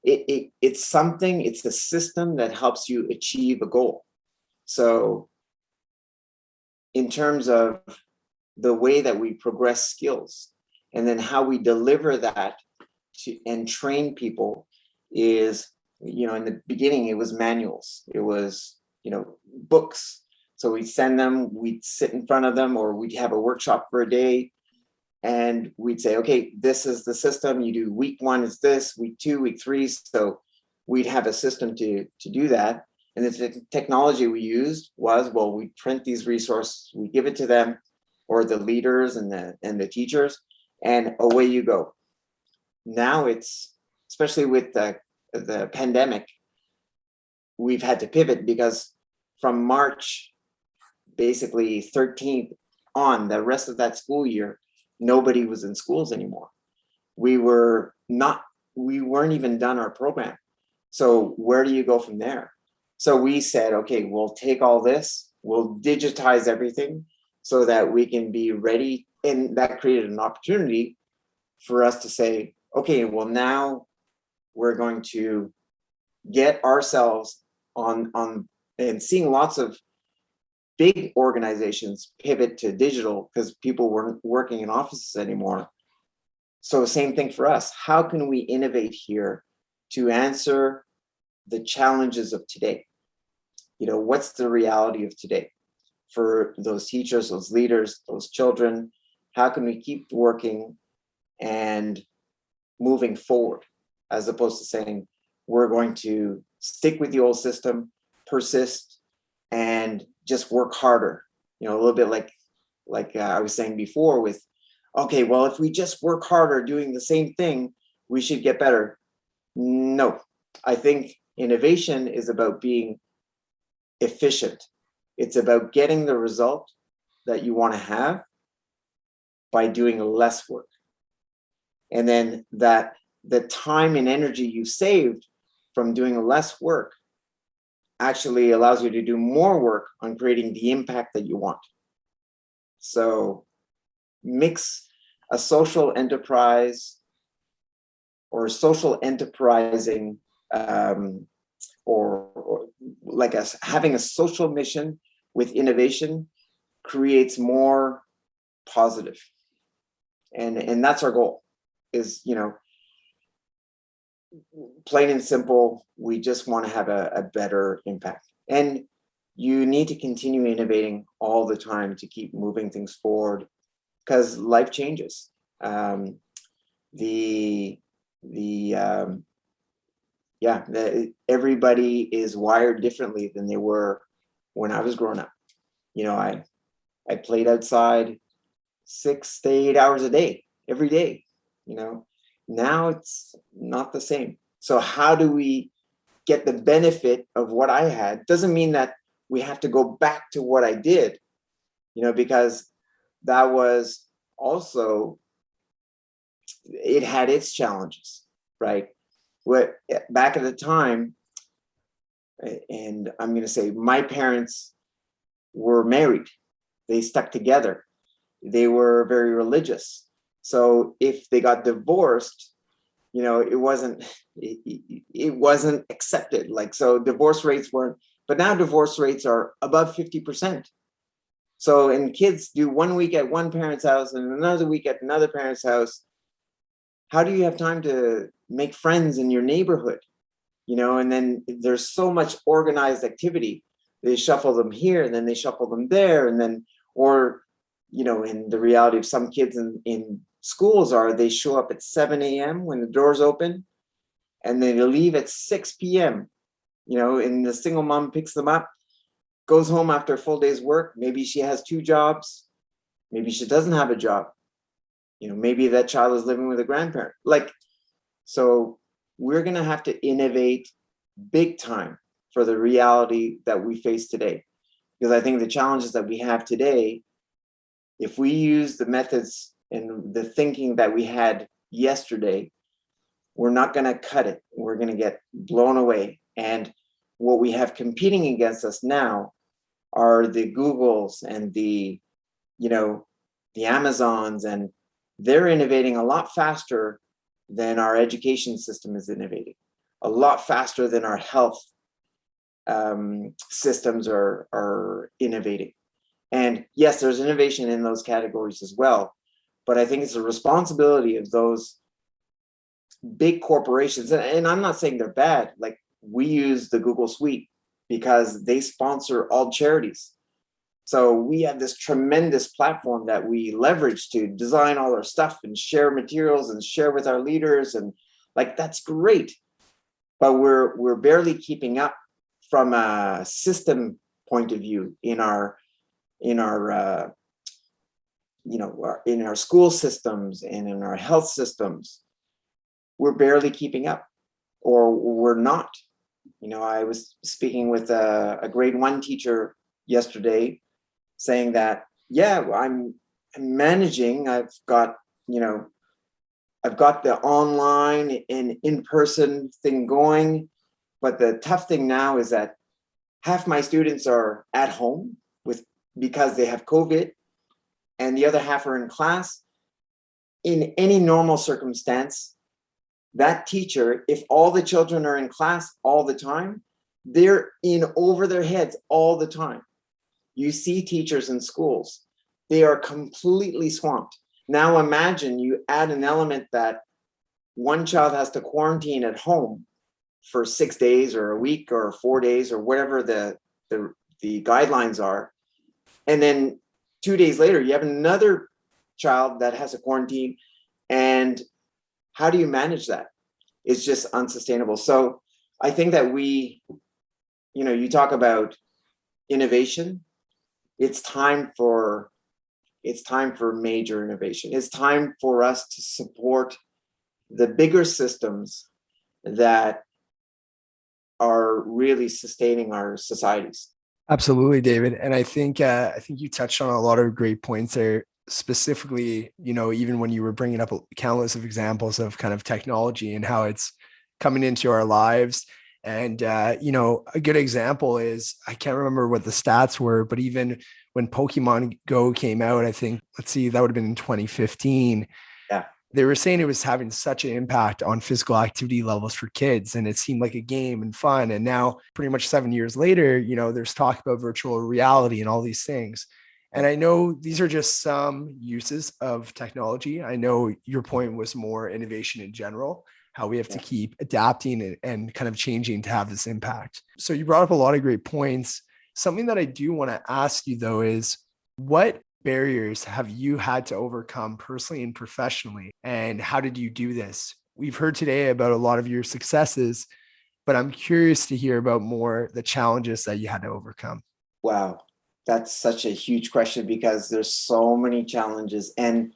it's something, it's a system that helps you achieve a goal. So in terms of the way that we progress skills, and then how we deliver that and train people is, in the beginning, it was manuals. It was, books. So we'd send them, we'd sit in front of them, or we'd have a workshop for a day, and we'd say, okay, this is the system. You do week 1 is this, week 2, week 3. So we'd have a system to do that. And the technology we used was, we print these resources, we give it to them, or the leaders and the teachers, and away you go. Now it's, especially with the pandemic, we've had to pivot, because from March, basically 13th on, the rest of that school year, nobody was in schools anymore. We weren't even done our program. So where do you go from there? So we said, okay, we'll take all this, we'll digitize everything so that we can be ready. And that created an opportunity for us to say, okay, well, now we're going to get ourselves on and seeing lots of big organizations pivot to digital because people weren't working in offices anymore. So same thing for us. How can we innovate here to answer the challenges of today? What's the reality of today for those teachers, those leaders, those children? How can we keep working and moving forward, as opposed to saying we're going to stick with the old system, persist, and just work harder? A little bit like I was saying before with, okay, well, if we just work harder doing the same thing, we should get better. No, I think innovation is about being efficient. It's about getting the result that you want to have by doing less work. And then that the time and energy you saved from doing less work actually allows you to do more work on creating the impact that you want. So mix a social enterprise or social enterprising, or like us having a social mission with innovation creates more positive. And that's our goal, is, plain and simple, we just want to have a better impact. And you need to continue innovating all the time to keep moving things forward, because life changes. Everybody is wired differently than they were when I was growing up. I played outside 6 to 8 hours a day, every day. Now it's not the same. So how do we get the benefit of what I had? Doesn't mean that we have to go back to what I did, because that was also, it had its challenges, right? Back at the time, and I'm going to say my parents were married. They stuck together. They were very religious. So if they got divorced, it wasn't accepted. Like, so divorce rates weren't, but now divorce rates are above 50%. So, and kids do 1 week at one parent's house and another week at another parent's house. How do you have time to make friends in your neighborhood? And then there's so much organized activity. They shuffle them here and then they shuffle them there. And then, or, in the reality of some kids in schools they show up at 7 a.m. when the doors open, and then they leave at 6 p.m. And the single mom picks them up, goes home after a full day's work. Maybe she has 2 jobs. Maybe she doesn't have a job. Maybe that child is living with a grandparent. So we're going to have to innovate big time for the reality that we face today. Because I think the challenges that we have today, if we use the methods and the thinking that we had yesterday, we're not going to cut it. We're going to get blown away. And what we have competing against us now are the Googles and the Amazons, and they're innovating a lot faster than our education system is innovating, a lot faster than our health systems are innovating. And yes, there's innovation in those categories as well. But I think it's the responsibility of those big corporations. And I'm not saying they're bad. Like, we use the Google Suite because they sponsor all charities. So we have this tremendous platform that we leverage to design all our stuff and share materials and share with our leaders. And that's great. But we're barely keeping up from a system point of view in our school systems and in our health systems. We're barely keeping up, or we're not. I was speaking with a grade 1 teacher yesterday, saying that, I'm managing. I've got the online and in-person thing going, but the tough thing now is that half my students are at home because they have COVID, and the other half are in class. In any normal circumstance, that teacher, if all the children are in class all the time, they're in over their heads all the time. You see teachers in schools, they are completely swamped. Now imagine you add an element that one child has to quarantine at home for 6 days or a week or 4 days or whatever the guidelines are. And then 2 days later, you have another child that has a quarantine. And how do you manage that? It's just unsustainable. So I think that you talk about innovation. It's time for major innovation. It's time for us to support the bigger systems that are really sustaining our societies. Absolutely, David. And I think you touched on a lot of great points there. Specifically, even when you were bringing up countless of examples of kind of technology and how it's coming into our lives. And, a good example is, I can't remember what the stats were, but even when Pokemon Go came out, I think, let's see, that would have been in 2015. Yeah. They were saying it was having such an impact on physical activity levels for kids, and it seemed like a game and fun. And now, pretty much 7 years later, there's talk about virtual reality and all these things. And I know these are just some uses of technology. I know your point was more innovation in general, how we have to keep adapting and kind of changing to have this impact. So you brought up a lot of great points. Something that I do want to ask you, though, is what barriers have you had to overcome personally and professionally? And how did you do this? We've heard today about a lot of your successes, but I'm curious to hear about more the challenges that you had to overcome. Wow. That's such a huge question because there's so many challenges and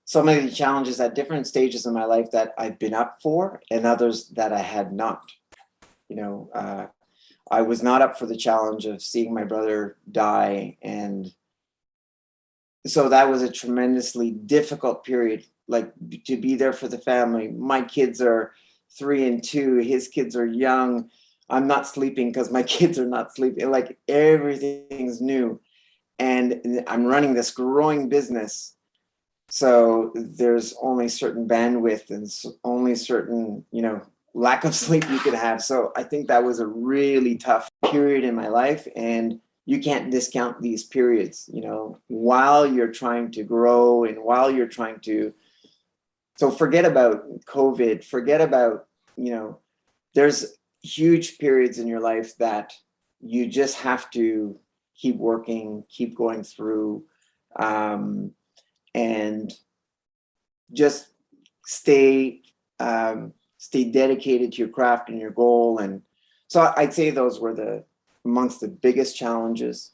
so many challenges at different stages of my life that I've been up for and others that I had not. I was not up for the challenge of seeing my brother die. And so that was a tremendously difficult period, like to be there for the family. My kids are 3 and 2. His kids are young. I'm not sleeping because my kids are not sleeping. Like everything's new. And I'm running this growing business. So there's only certain bandwidth and only certain, lack of sleep you could have. So I think that was a really tough period in my life. And you can't discount these periods, while you're trying to grow and while you're trying to. So forget about COVID, forget about, there's huge periods in your life that you just have to keep working, keep going through, and just stay dedicated to your craft and your goal. And so I'd say those were amongst the biggest challenges.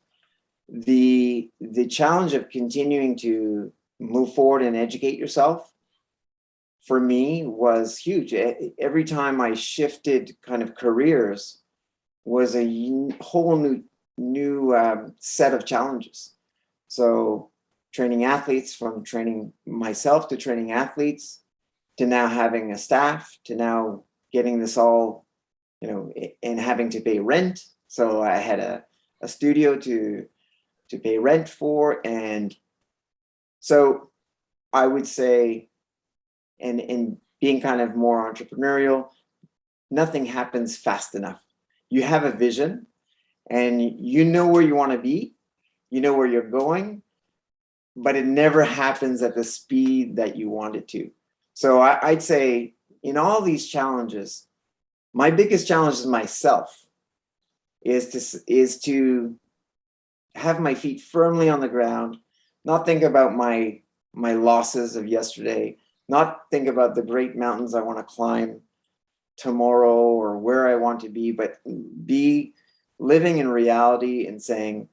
The challenge of continuing to move forward and educate yourself for me was huge. Every time I shifted kind of careers was a whole new set of challenges. So training athletes, from training myself to training athletes, to now having a staff, to now getting this all, and having to pay rent. So I had a studio to pay rent for. And so I would say, and being kind of more entrepreneurial, nothing happens fast enough. You have a vision and you know where you want to be, you know where you're going, but it never happens at the speed that you want it to. So I'd say in all these challenges, my biggest challenge is myself, is to have my feet firmly on the ground, not think about my losses of yesterday, not think about the great mountains I want to climb tomorrow or where I want to be, but be living in reality and saying,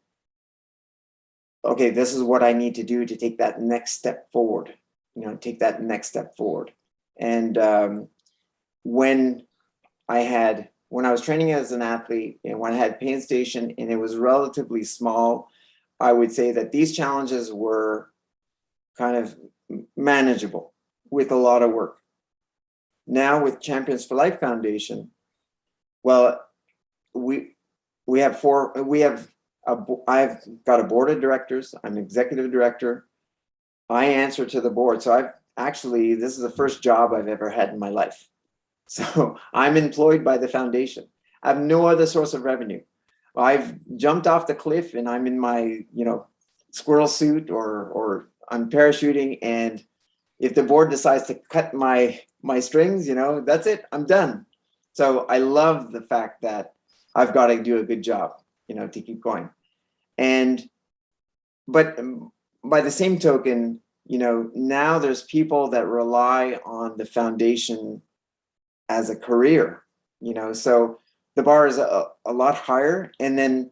okay, this is what I need to do to take that next step forward, take that next step forward. And when I was training as an athlete and when I had Pain Station and it was relatively small, I would say that these challenges were kind of manageable with a lot of work. Now with Champions for Life Foundation, well, I've got a board of directors. I'm executive director. I answer to the board. So this is the first job I've ever had in my life. So I'm employed by the foundation. I have no other source of revenue. I've jumped off the cliff and I'm in my, squirrel suit or I'm parachuting. And if the board decides to cut my strings, that's it. I'm done. So I love the fact that I've got to do a good job, to keep going. But by the same token, now there's people that rely on the foundation as a career, so the bar is a lot higher. And then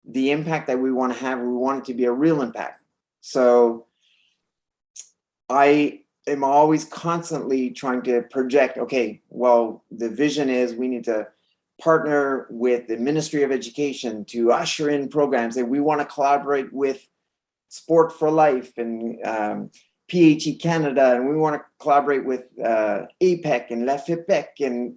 the impact that we want to have, we want it to be a real impact. So I am always constantly trying to project, okay, well, the vision is we need to partner with the Ministry of Education to usher in programs, and we want to collaborate with Sport for Life and PHE Canada, and we want to collaborate with APEC and LFIPEC, and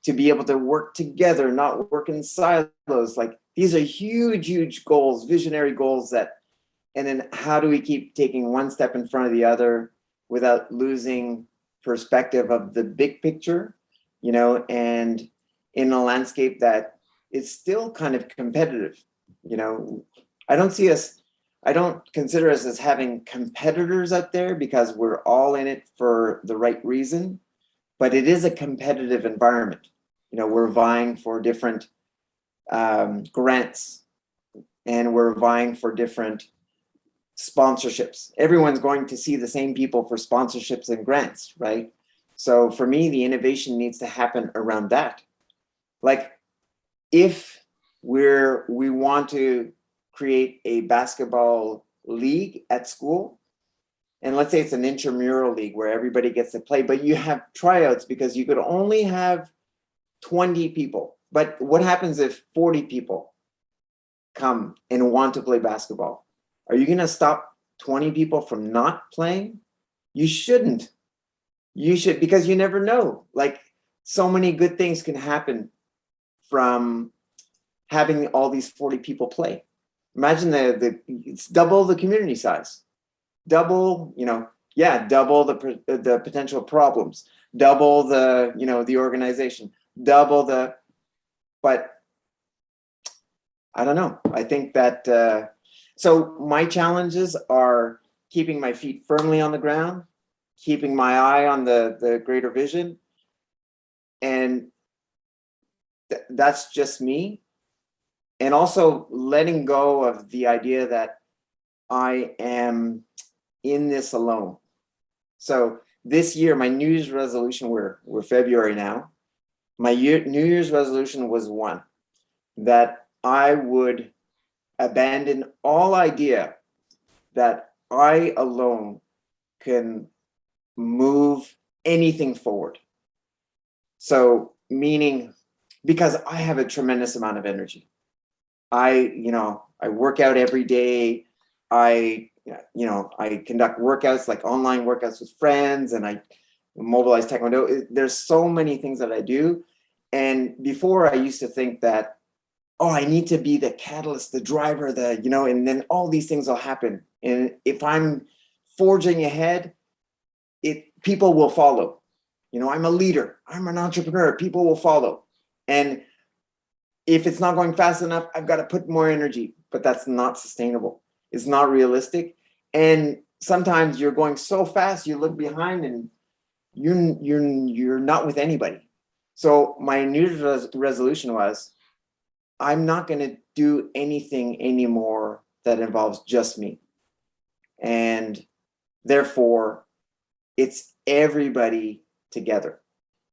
to be able to work together, not work in silos. Like these are huge, huge goals, visionary goals and then how do we keep taking one step in front of the other without losing perspective of the big picture, and in a landscape that is still kind of competitive. I don't consider us as having competitors out there because we're all in it for the right reason, but it is a competitive environment. We're vying for different grants, and we're vying for different sponsorships. Everyone's going to see the same people for sponsorships and grants, right? So for me, the innovation needs to happen around that. Like if we want to create a basketball league at school, and let's say it's an intramural league where everybody gets to play, but you have tryouts because you could only have 20 people. But what happens if 40 people come and want to play basketball? Are you going to stop 20 people from not playing? You shouldn't. You should, because you never know. Like so many good things can happen from having all these 40 people play. Imagine it's double the community size, double the potential problems, double the organization, but I don't know. I think that, so my challenges are keeping my feet firmly on the ground, keeping my eye on the greater vision. And that's just me. And also letting go of the idea that I am in this alone. So this year, my New Year's resolution, we're February now. My New Year's resolution was one, that I would abandon all idea that I alone can move anything forward. So meaning, because I have a tremendous amount of energy. I work out every day. I conduct workouts, like online workouts with friends, and I mobilize Taekwondo. There's so many things that I do. And before I used to think that, I need to be the catalyst, the driver, and then all these things will happen. And if I'm forging ahead, people will follow. I'm a leader. I'm an entrepreneur. People will follow. And if it's not going fast enough, I've got to put more energy, but that's not sustainable. It's not realistic. And sometimes you're going so fast, you look behind and you're not with anybody. So my New Year's resolution was, I'm not going to do anything anymore that involves just me. And therefore, it's everybody together.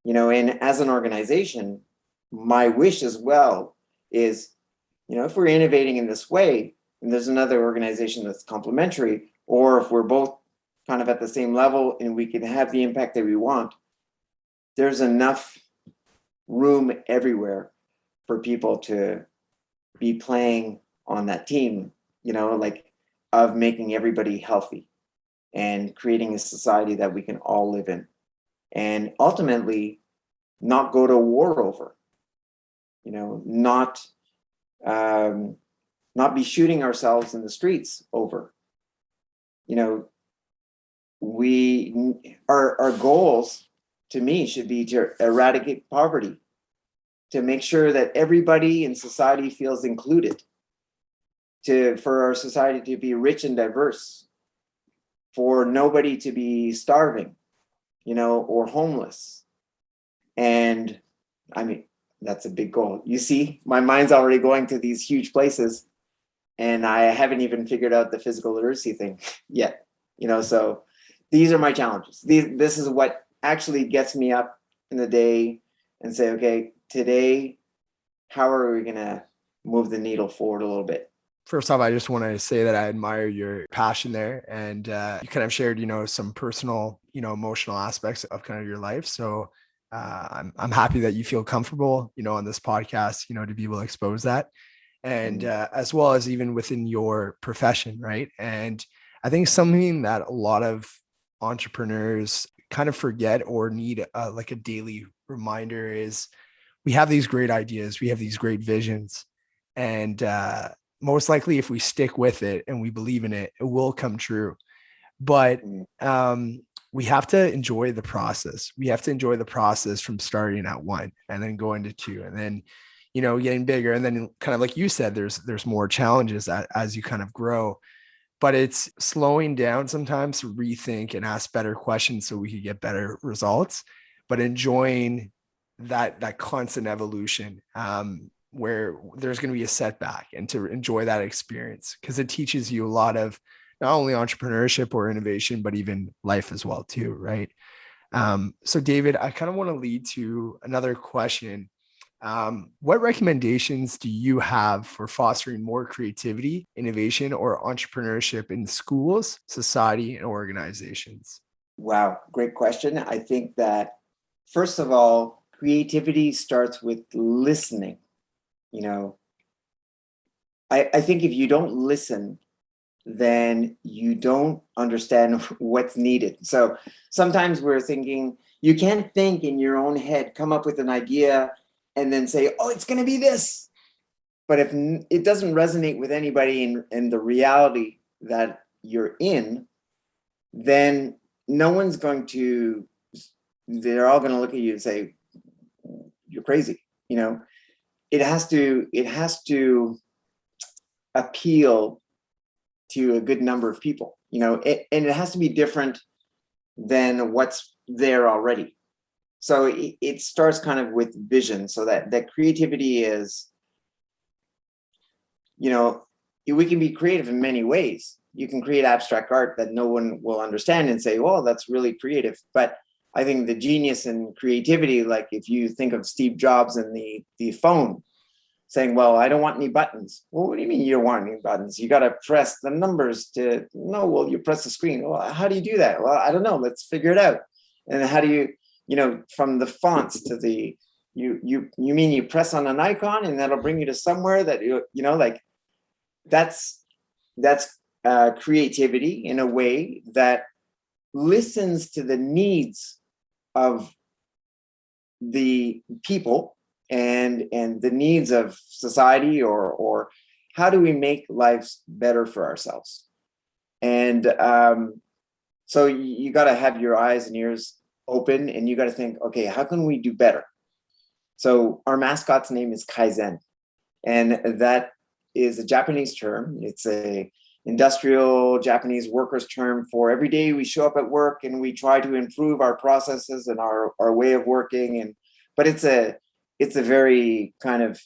And as an organization, my wish as well is, if we're innovating in this way, and there's another organization that's complementary, or if we're both kind of at the same level and we can have the impact that we want, there's enough room everywhere for people to be playing on that team, of making everybody healthy and creating a society that we can all live in, and ultimately not go to war over, not be shooting ourselves in the streets over. Our goals, to me, should be to eradicate poverty, to make sure that everybody in society feels included, for our society to be rich and diverse, for nobody to be starving, or homeless. And I mean, that's a big goal. You see, my mind's already going to these huge places, and I haven't even figured out the physical literacy thing yet. So these are my challenges. This is what actually gets me up in the day and say, okay, today, how are we going to move the needle forward a little bit? First off, I just want to say that I admire your passion there, and you kind of shared, some personal, emotional aspects of kind of your life. So I'm happy that you feel comfortable, on this podcast, to be able to expose that, and as well as even within your profession, right? And I think something that a lot of entrepreneurs kind of forget or need like a daily reminder is we have these great ideas, we have these great visions, And most likely, if we stick with it and we believe in it, it will come true. But we have to enjoy the process. We have to enjoy the process from starting at 1 and then going to 2 and then, getting bigger. And then kind of like you said, there's more challenges as you kind of grow, but it's slowing down sometimes to rethink and ask better questions so we could get better results, but enjoying that constant evolution, where there's going to be a setback, and to enjoy that experience because it teaches you a lot of not only entrepreneurship or innovation, but even life as well too, right? So David, I kind of want to lead to another question. What recommendations do you have for fostering more creativity, innovation, or entrepreneurship in schools, society, and organizations? Wow, great question. I think that, first of all, creativity starts with listening. I think if you don't listen, then you don't understand what's needed. So sometimes we're thinking, you can't think in your own head, come up with an idea and then say, oh, it's going to be this. But if it doesn't resonate with anybody in the reality that you're in, then no one's going to, they're all going to look at you and say, you're crazy. It has to appeal to a good number of people, and it has to be different than what's there already. So it starts kind of with vision, so that creativity is, we can be creative in many ways. You can create abstract art that no one will understand and say, well, that's really creative. But I think the genius in creativity, like if you think of Steve Jobs and the phone, saying, well, I don't want any buttons. Well, what do you mean you don't want any buttons? You got to press the numbers well, you press the screen. Well, how do you do that? Well, I don't know. Let's figure it out. And how do you, from the fonts to you mean you press on an icon and that'll bring you to somewhere that, that's creativity in a way that listens to the needs of the people and the needs of society, or how do we make lives better for ourselves? And so you got to have your eyes and ears open, and you got to think, okay, how can we do better? So our mascot's name is Kaizen, and that is a Japanese term. It's a industrial Japanese workers term for every day we show up at work and we try to improve our processes and our way of working. But it's a very kind of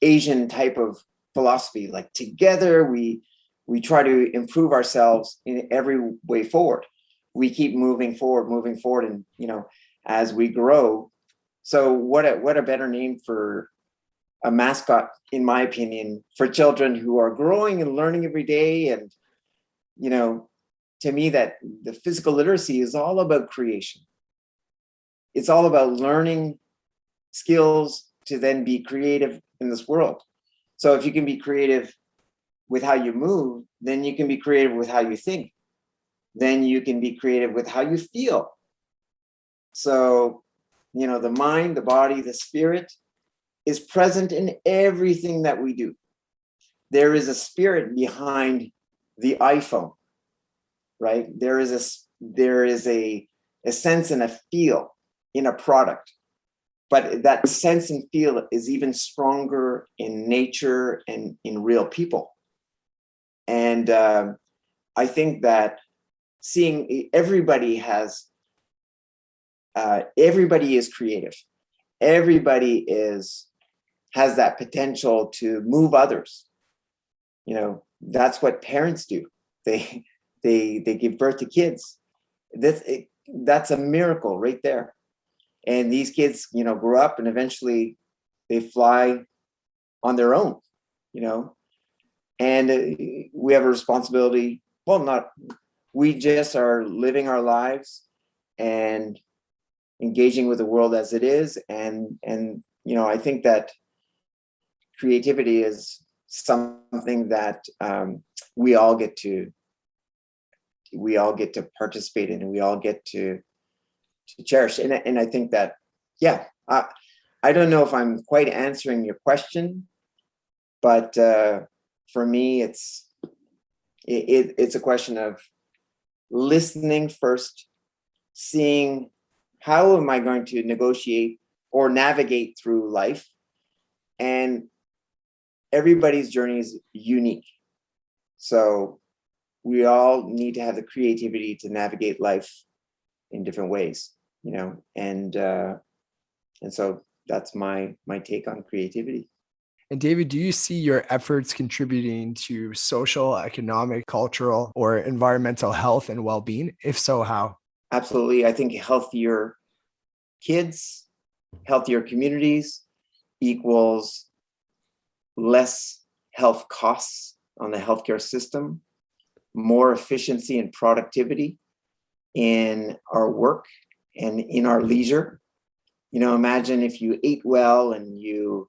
Asian type of philosophy. Like together we try to improve ourselves in every way forward. We keep moving forward, and as we grow. So what a better name for a mascot, in my opinion, for children who are growing and learning every day. And to me, that the physical literacy is all about creation. It's all about learning skills to then be creative in this world. So if you can be creative with how you move, then you can be creative with how you think. Then you can be creative with how you feel. So, the mind, the body, the spirit is present in everything that we do. There is a spirit behind the iPhone, right? There is a sense and a feel in a product. But that sense and feel is even stronger in nature and in real people. And I think that seeing everybody is creative. Everybody has that potential to move others. That's what parents do. They give birth to kids. That's a miracle right there. And these kids, grow up and eventually they fly on their own, and we have a responsibility. Well, we just are living our lives and engaging with the world as it is. And I think that creativity is something that we all get to participate in, and we all get to cherish. And I think that, I don't know if I'm quite answering your question, But for me, it's a question of listening first, seeing how am I going to negotiate or navigate through life. And everybody's journey is unique. So we all need to have the creativity to navigate life in different ways, and so that's my take on creativity. And David, do you see your efforts contributing to social, economic, cultural, or environmental health and well-being? If so, how? Absolutely. I think healthier kids, healthier communities equals less health costs on the healthcare system, more efficiency and productivity in our work and in our leisure. Imagine if you ate well and you're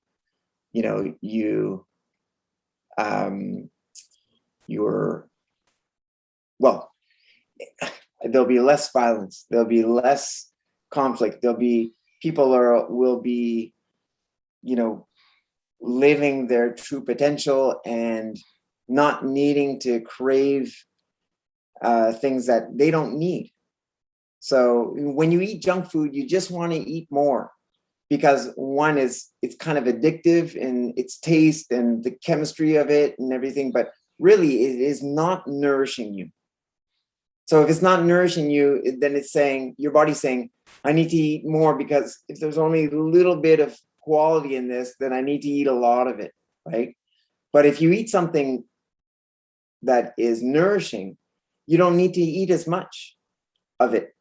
well, there'll be less violence, there'll be less conflict, there'll be will be living their true potential and not needing to crave things that they don't need. So when you eat junk food, you just want to eat more, because one is, it's kind of addictive in its taste and the chemistry of it and everything, but really it is not nourishing you. So if it's not nourishing you, then it's saying, your body's saying, I need to eat more, because if there's only a little bit of quality in this, then I need to eat a lot of it, right? But if you eat something that is nourishing, you don't need to eat as much of it,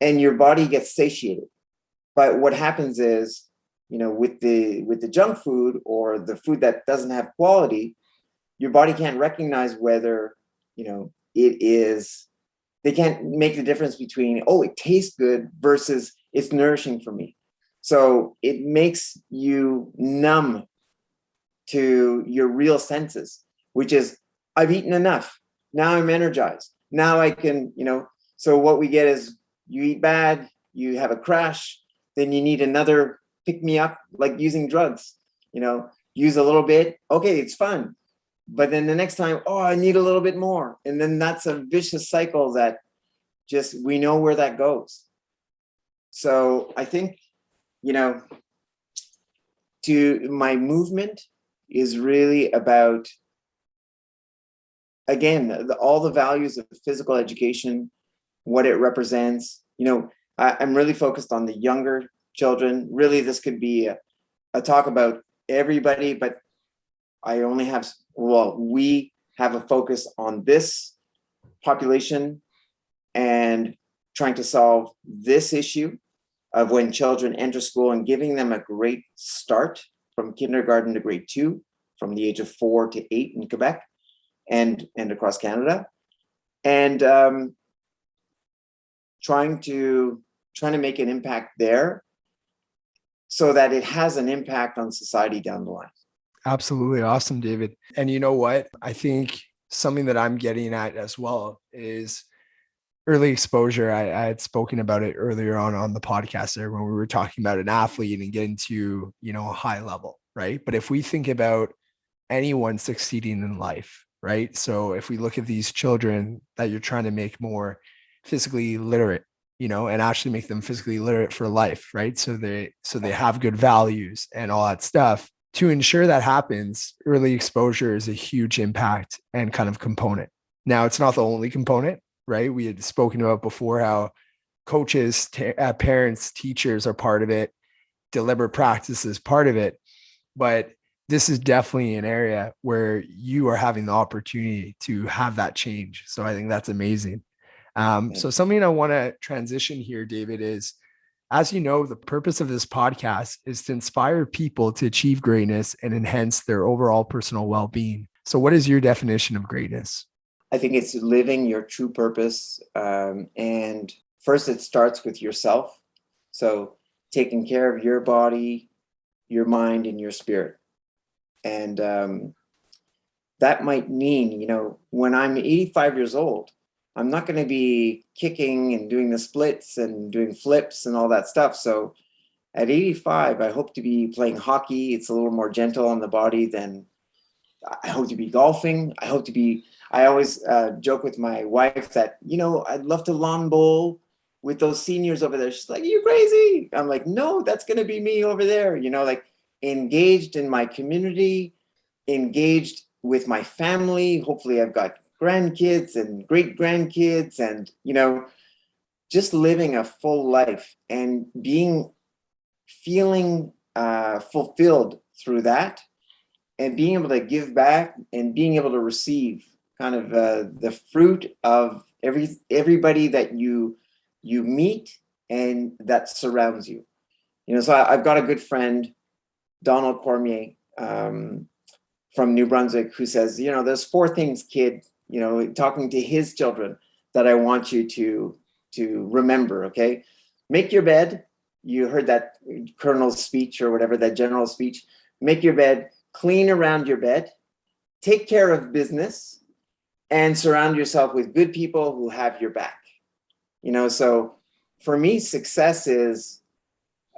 and your body gets satiated. But what happens is, with the junk food or the food that doesn't have quality, your body can't recognize whether, it is, they can't make the difference between, oh, it tastes good versus it's nourishing for me. So it makes you numb to your real senses, which is, I've eaten enough. Now I'm energized. Now I can, so what we get is, you eat bad, you have a crash, then you need another pick me up, like using drugs, use a little bit. Okay, it's fun. But then the next time, oh, I need a little bit more. And then that's a vicious cycle that just, we know where that goes. So I think, my movement is really about, again, all the values of physical education, what it represents. I'm really focused on the younger children. Really, this could be a talk about everybody, but we have a focus on this population and trying to solve this issue of when children enter school and giving them a great start from kindergarten to grade 2, from the age of 4 to 8 in Quebec and across Canada. And trying to make an impact there so that it has an impact on society down the line. Absolutely. Awesome, David. And you know what? I think something that I'm getting at as well is early exposure. I had spoken about it earlier on the podcast there when we were talking about an athlete and getting to, a high level, right? But if we think about anyone succeeding in life, right? So if we look at these children that you're trying to make more physically literate, and actually make them physically literate for life, right? So they have good values and all that stuff. To ensure that happens, early exposure is a huge impact and kind of component. Now, it's not the only component, right? We had spoken about before how coaches, parents, teachers are part of it, deliberate practice is part of it, but this is definitely an area where you are having the opportunity to have that change. So I think that's amazing. So something I want to transition here, David, is, as you know, the purpose of this podcast is to inspire people to achieve greatness and enhance their overall personal well-being. So what is your definition of greatness? I think it's living your true purpose. And first, it starts with yourself. So taking care of your body, your mind, and your spirit. And that might mean, when I'm 85 years old, I'm not going to be kicking and doing the splits and doing flips and all that stuff. So at 85, I hope to be playing hockey. It's a little more gentle on the body than I hope to be golfing. I always joke with my wife that, I'd love to lawn bowl with those seniors over there. She's like, "Are you crazy?" I'm like, "No, that's going to be me over there." Like engaged in my community, engaged with my family. Hopefully I've got grandkids and great grandkids, and, just living a full life and feeling fulfilled through that, and being able to give back and being able to receive kind of the fruit of everybody that you meet and that surrounds you. So I've got a good friend, Donald Cormier, from New Brunswick, who says, there's 4 things, kid, talking to his children, that I want you to remember. Okay, make your bed. You heard that colonel's speech or whatever, that general speech. Make your bed, clean around your bed, take care of business, and surround yourself with good people who have your back. So for me, success is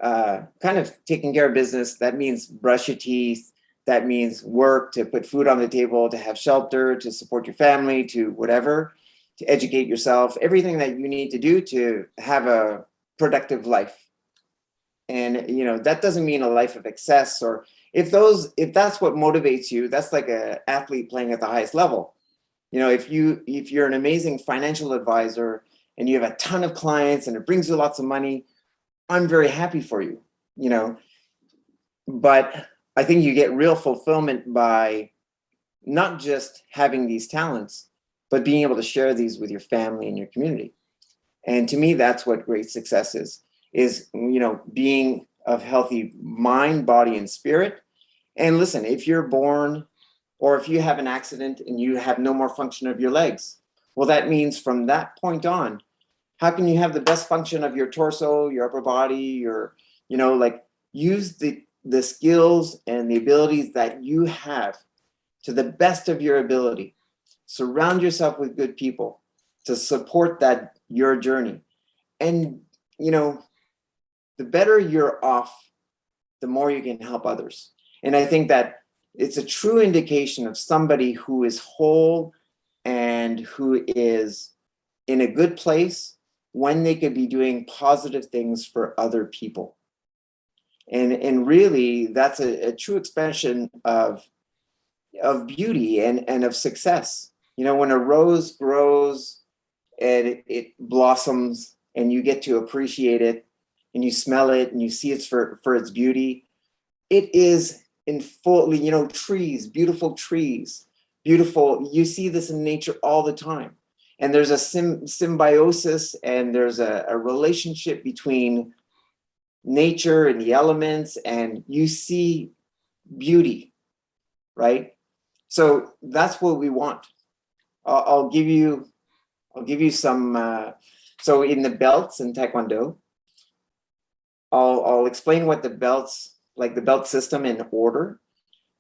kind of taking care of business. That means brush your teeth. That means work, to put food on the table, to have shelter, to support your family, to whatever, to educate yourself, everything that you need to do to have a productive life. And, that doesn't mean a life of excess, or if that's what motivates you, that's like an athlete playing at the highest level. If you're an amazing financial advisor and you have a ton of clients and it brings you lots of money, I'm very happy for you, but I think you get real fulfillment by not just having these talents, but being able to share these with your family and your community. And to me, that's what great success is, being of healthy mind, body, and spirit. And listen, if you're born, or if you have an accident and you have no more function of your legs, well, that means from that point on, how can you have the best function of your torso, your upper body, use the skills and the abilities that you have to the best of your ability. Surround yourself with good people to support your journey. And, the better you're off, the more you can help others. And I think that it's a true indication of somebody who is whole and who is in a good place when they could be doing positive things for other people. And really, that's a true expression of beauty and of success. When a rose grows and it blossoms and you get to appreciate it and you smell it and you see it for its beauty, it is in full, trees, beautiful, you see this in nature all the time. And there's a symbiosis, and there's a relationship between nature and the elements, and you see beauty, right? So that's what we want. I'll give you some. So in the belts in Taekwondo, I'll explain what the belts, like the belt system in order,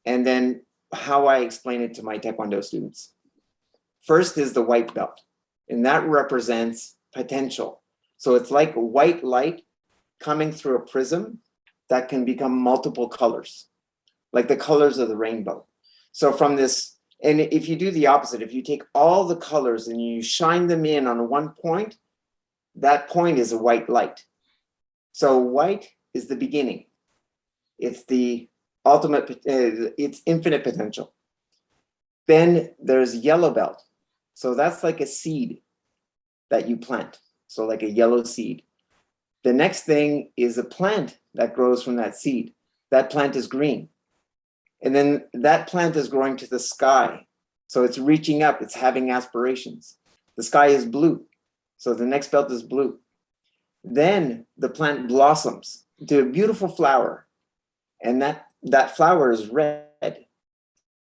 and then how I explain it to my Taekwondo students. First is the white belt, and that represents potential. So it's like white light coming through a prism that can become multiple colors, like the colors of the rainbow. So from this, and if you do the opposite, if you take all the colors and you shine them in on one point, that point is a white light. So white is the beginning. It's the ultimate, it's infinite potential. Then there's yellow belt. So that's like a seed that you plant. So like a yellow seed. The next thing is a plant that grows from that seed. That plant is green. And then that plant is growing to the sky. So it's reaching up, it's having aspirations. The sky is blue. So the next belt is blue. Then the plant blossoms into a beautiful flower. And that flower is red.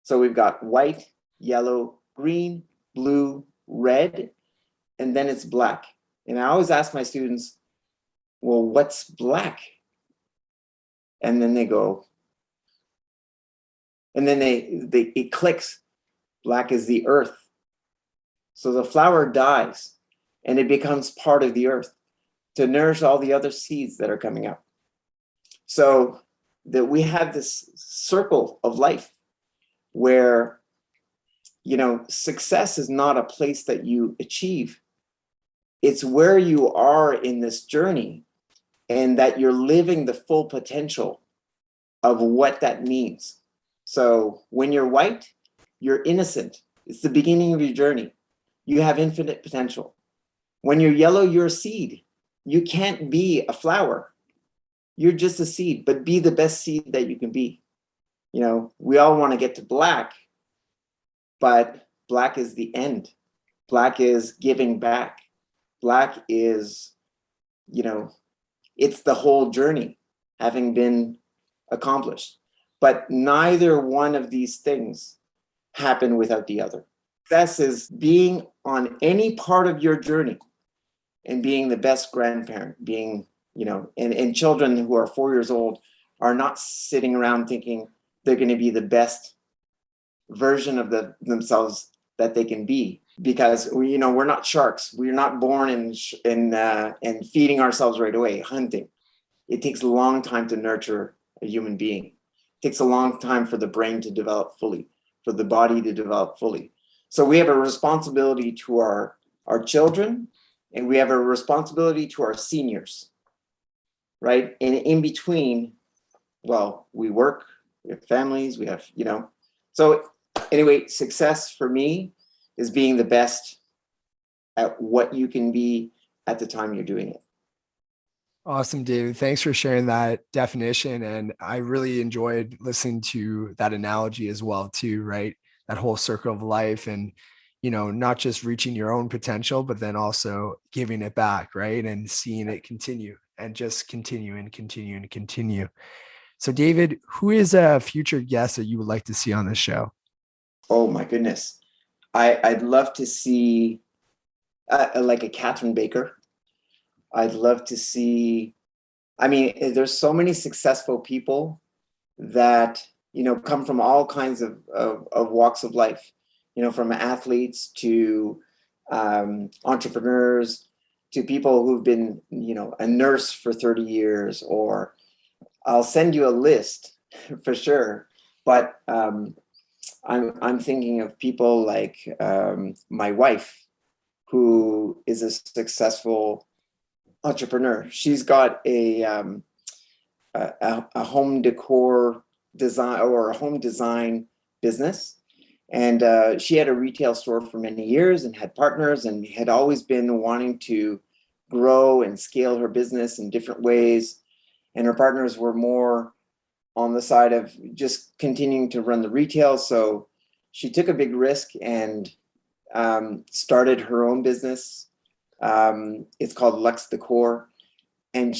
So we've got white, yellow, green, blue, red, and then it's black. And I always ask my students, well, what's black? And then they go, and then it clicks. Black is the earth. So the flower dies and it becomes part of the earth to nourish all the other seeds that are coming up. So that we have this circle of life. where, success is not a place that you achieve. It's where you are in this journey, and that you're living the full potential of what that means. So when you're white, you're innocent. It's the beginning of your journey. You have infinite potential. When you're yellow, you're a seed. You can't be a flower. You're just a seed, but be the best seed that you can be. We all want to get to black, but black is the end. Black is giving back. Black is, it's the whole journey having been accomplished. But neither one of these things happen without the other. Success is being on any part of your journey and being the best grandparent, being, and children who are 4 years old are not sitting around thinking they're going to be the best version of themselves that they can be, because we're not sharks. We're not born and feeding ourselves right away, hunting. It takes a long time to nurture a human being. It takes a long time for the brain to develop fully, for the body to develop fully. So we have a responsibility to our children, and we have a responsibility to our seniors, right? And in between, well, we work, we have families, we have, So anyway, success for me is being the best at what you can be at the time you're doing it. Awesome, David. Thanks for sharing that definition. And I really enjoyed listening to that analogy as well, too, right? That whole circle of life and, not just reaching your own potential, but then also giving it back, right? And seeing it continue and just continue and continue and continue. So, David, who is a future guest that you would like to see on this show? Oh, my goodness. I'd love to see like a Catherine Baker. I'd love to see, there's so many successful people that, come from all kinds of walks of life, from athletes to entrepreneurs to people who've been, a nurse for 30 years, or I'll send you a list for sure. But I'm thinking of people like my wife, who is a successful entrepreneur. She's got a home decor design or a home design business. And she had a retail store for many years and had partners and had always been wanting to grow and scale her business in different ways. And her partners were more on the side of just continuing to run the retail. So she took a big risk and started her own business. It's called Lux Decor. And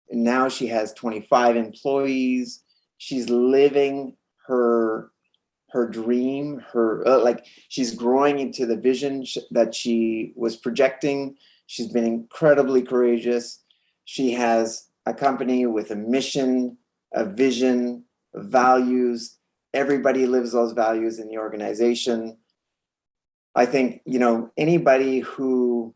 now she has 25 employees. She's living her dream, she's growing into the vision that she was projecting. She's been incredibly courageous. She has a company with a mission, a vision, values. Everybody lives those values in the organization. I think, anybody who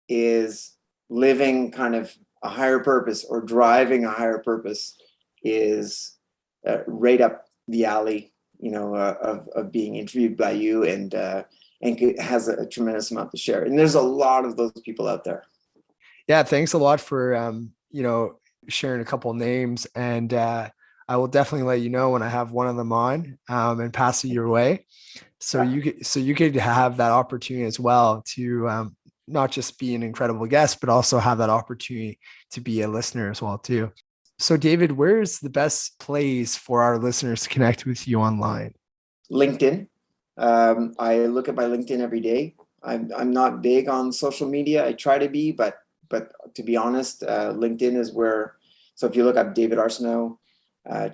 is living kind of a higher purpose or driving a higher purpose is right up the alley, of being interviewed by you, and has a tremendous amount to share. And there's a lot of those people out there. Yeah, thanks a lot for sharing a couple names, and I will definitely let you know when I have one of them on and pass it your way. So you could have that opportunity as well to not just be an incredible guest, but also have that opportunity to be a listener as well too. So David, where's the best place for our listeners to connect with you online? LinkedIn. I look at my LinkedIn every day. I'm not big on social media. I try to be, but to be honest, LinkedIn is where. So if you look up David Arsenault,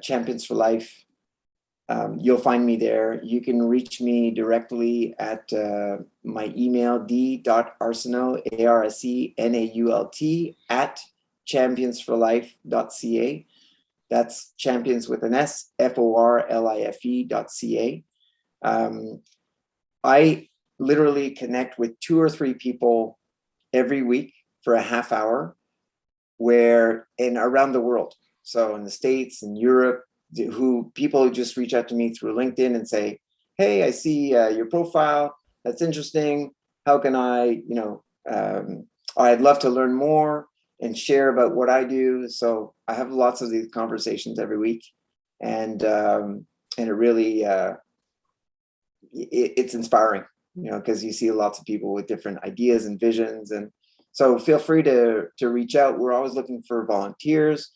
Champions for Life, you'll find me there. You can reach me directly at my email, d.arsenault, ARSENAULT, at championsforlife.ca. That's champions with an S, FORLIFE.ca. I literally connect with 2 or 3 people every week for a half hour around the world. So in the States, in Europe, people who just reach out to me through LinkedIn and say, hey, I see your profile. That's interesting. How can I, I'd love to learn more and share about what I do. So I have lots of these conversations every week, and it really, it's inspiring, because you see lots of people with different ideas and visions. And so feel free to reach out. We're always looking for volunteers.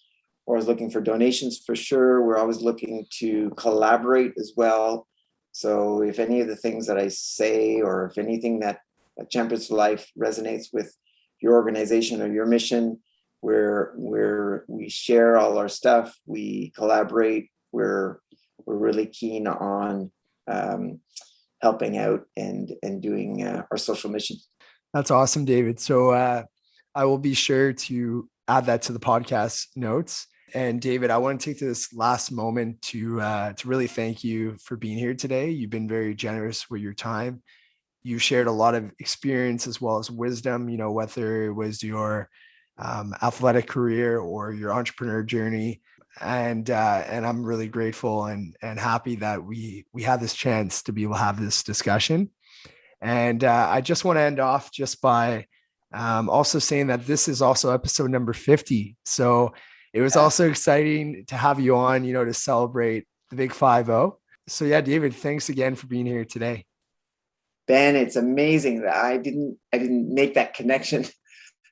We're always looking for donations for sure. We're always looking to collaborate as well. So if any of the things that I say, or if anything that Champions for Life resonates with your organization or your mission, where we share all our stuff, we collaborate, we're really keen on helping out and doing our social mission. That's awesome, David. So I will be sure to add that to the podcast notes. And David, I want to take this last moment to really thank you for being here today. You've been very generous with your time. You shared a lot of experience as well as wisdom, whether it was your athletic career or your entrepreneur journey. And I'm really grateful and happy that we had this chance to be able to have this discussion. And I just want to end off just by also saying that this is also episode number 50. So it was also exciting to have you on, to celebrate the big 5-0. So yeah, David, thanks again for being here today. Ben, it's amazing that I didn't make that connection.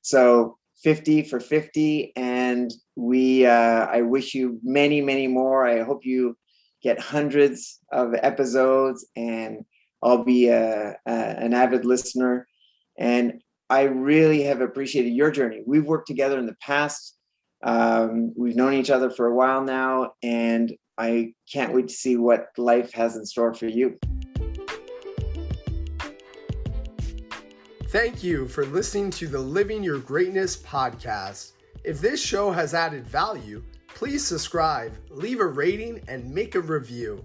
So 50 for 50, and I wish you many, many more. I hope you get hundreds of episodes, and I'll be an avid listener. And I really have appreciated your journey. We've worked together in the past. We've known each other for a while now, and I can't wait to see what life has in store for you. Thank you for listening to the Living Your Greatness podcast. If this show has added value, please subscribe, leave a rating, and make a review.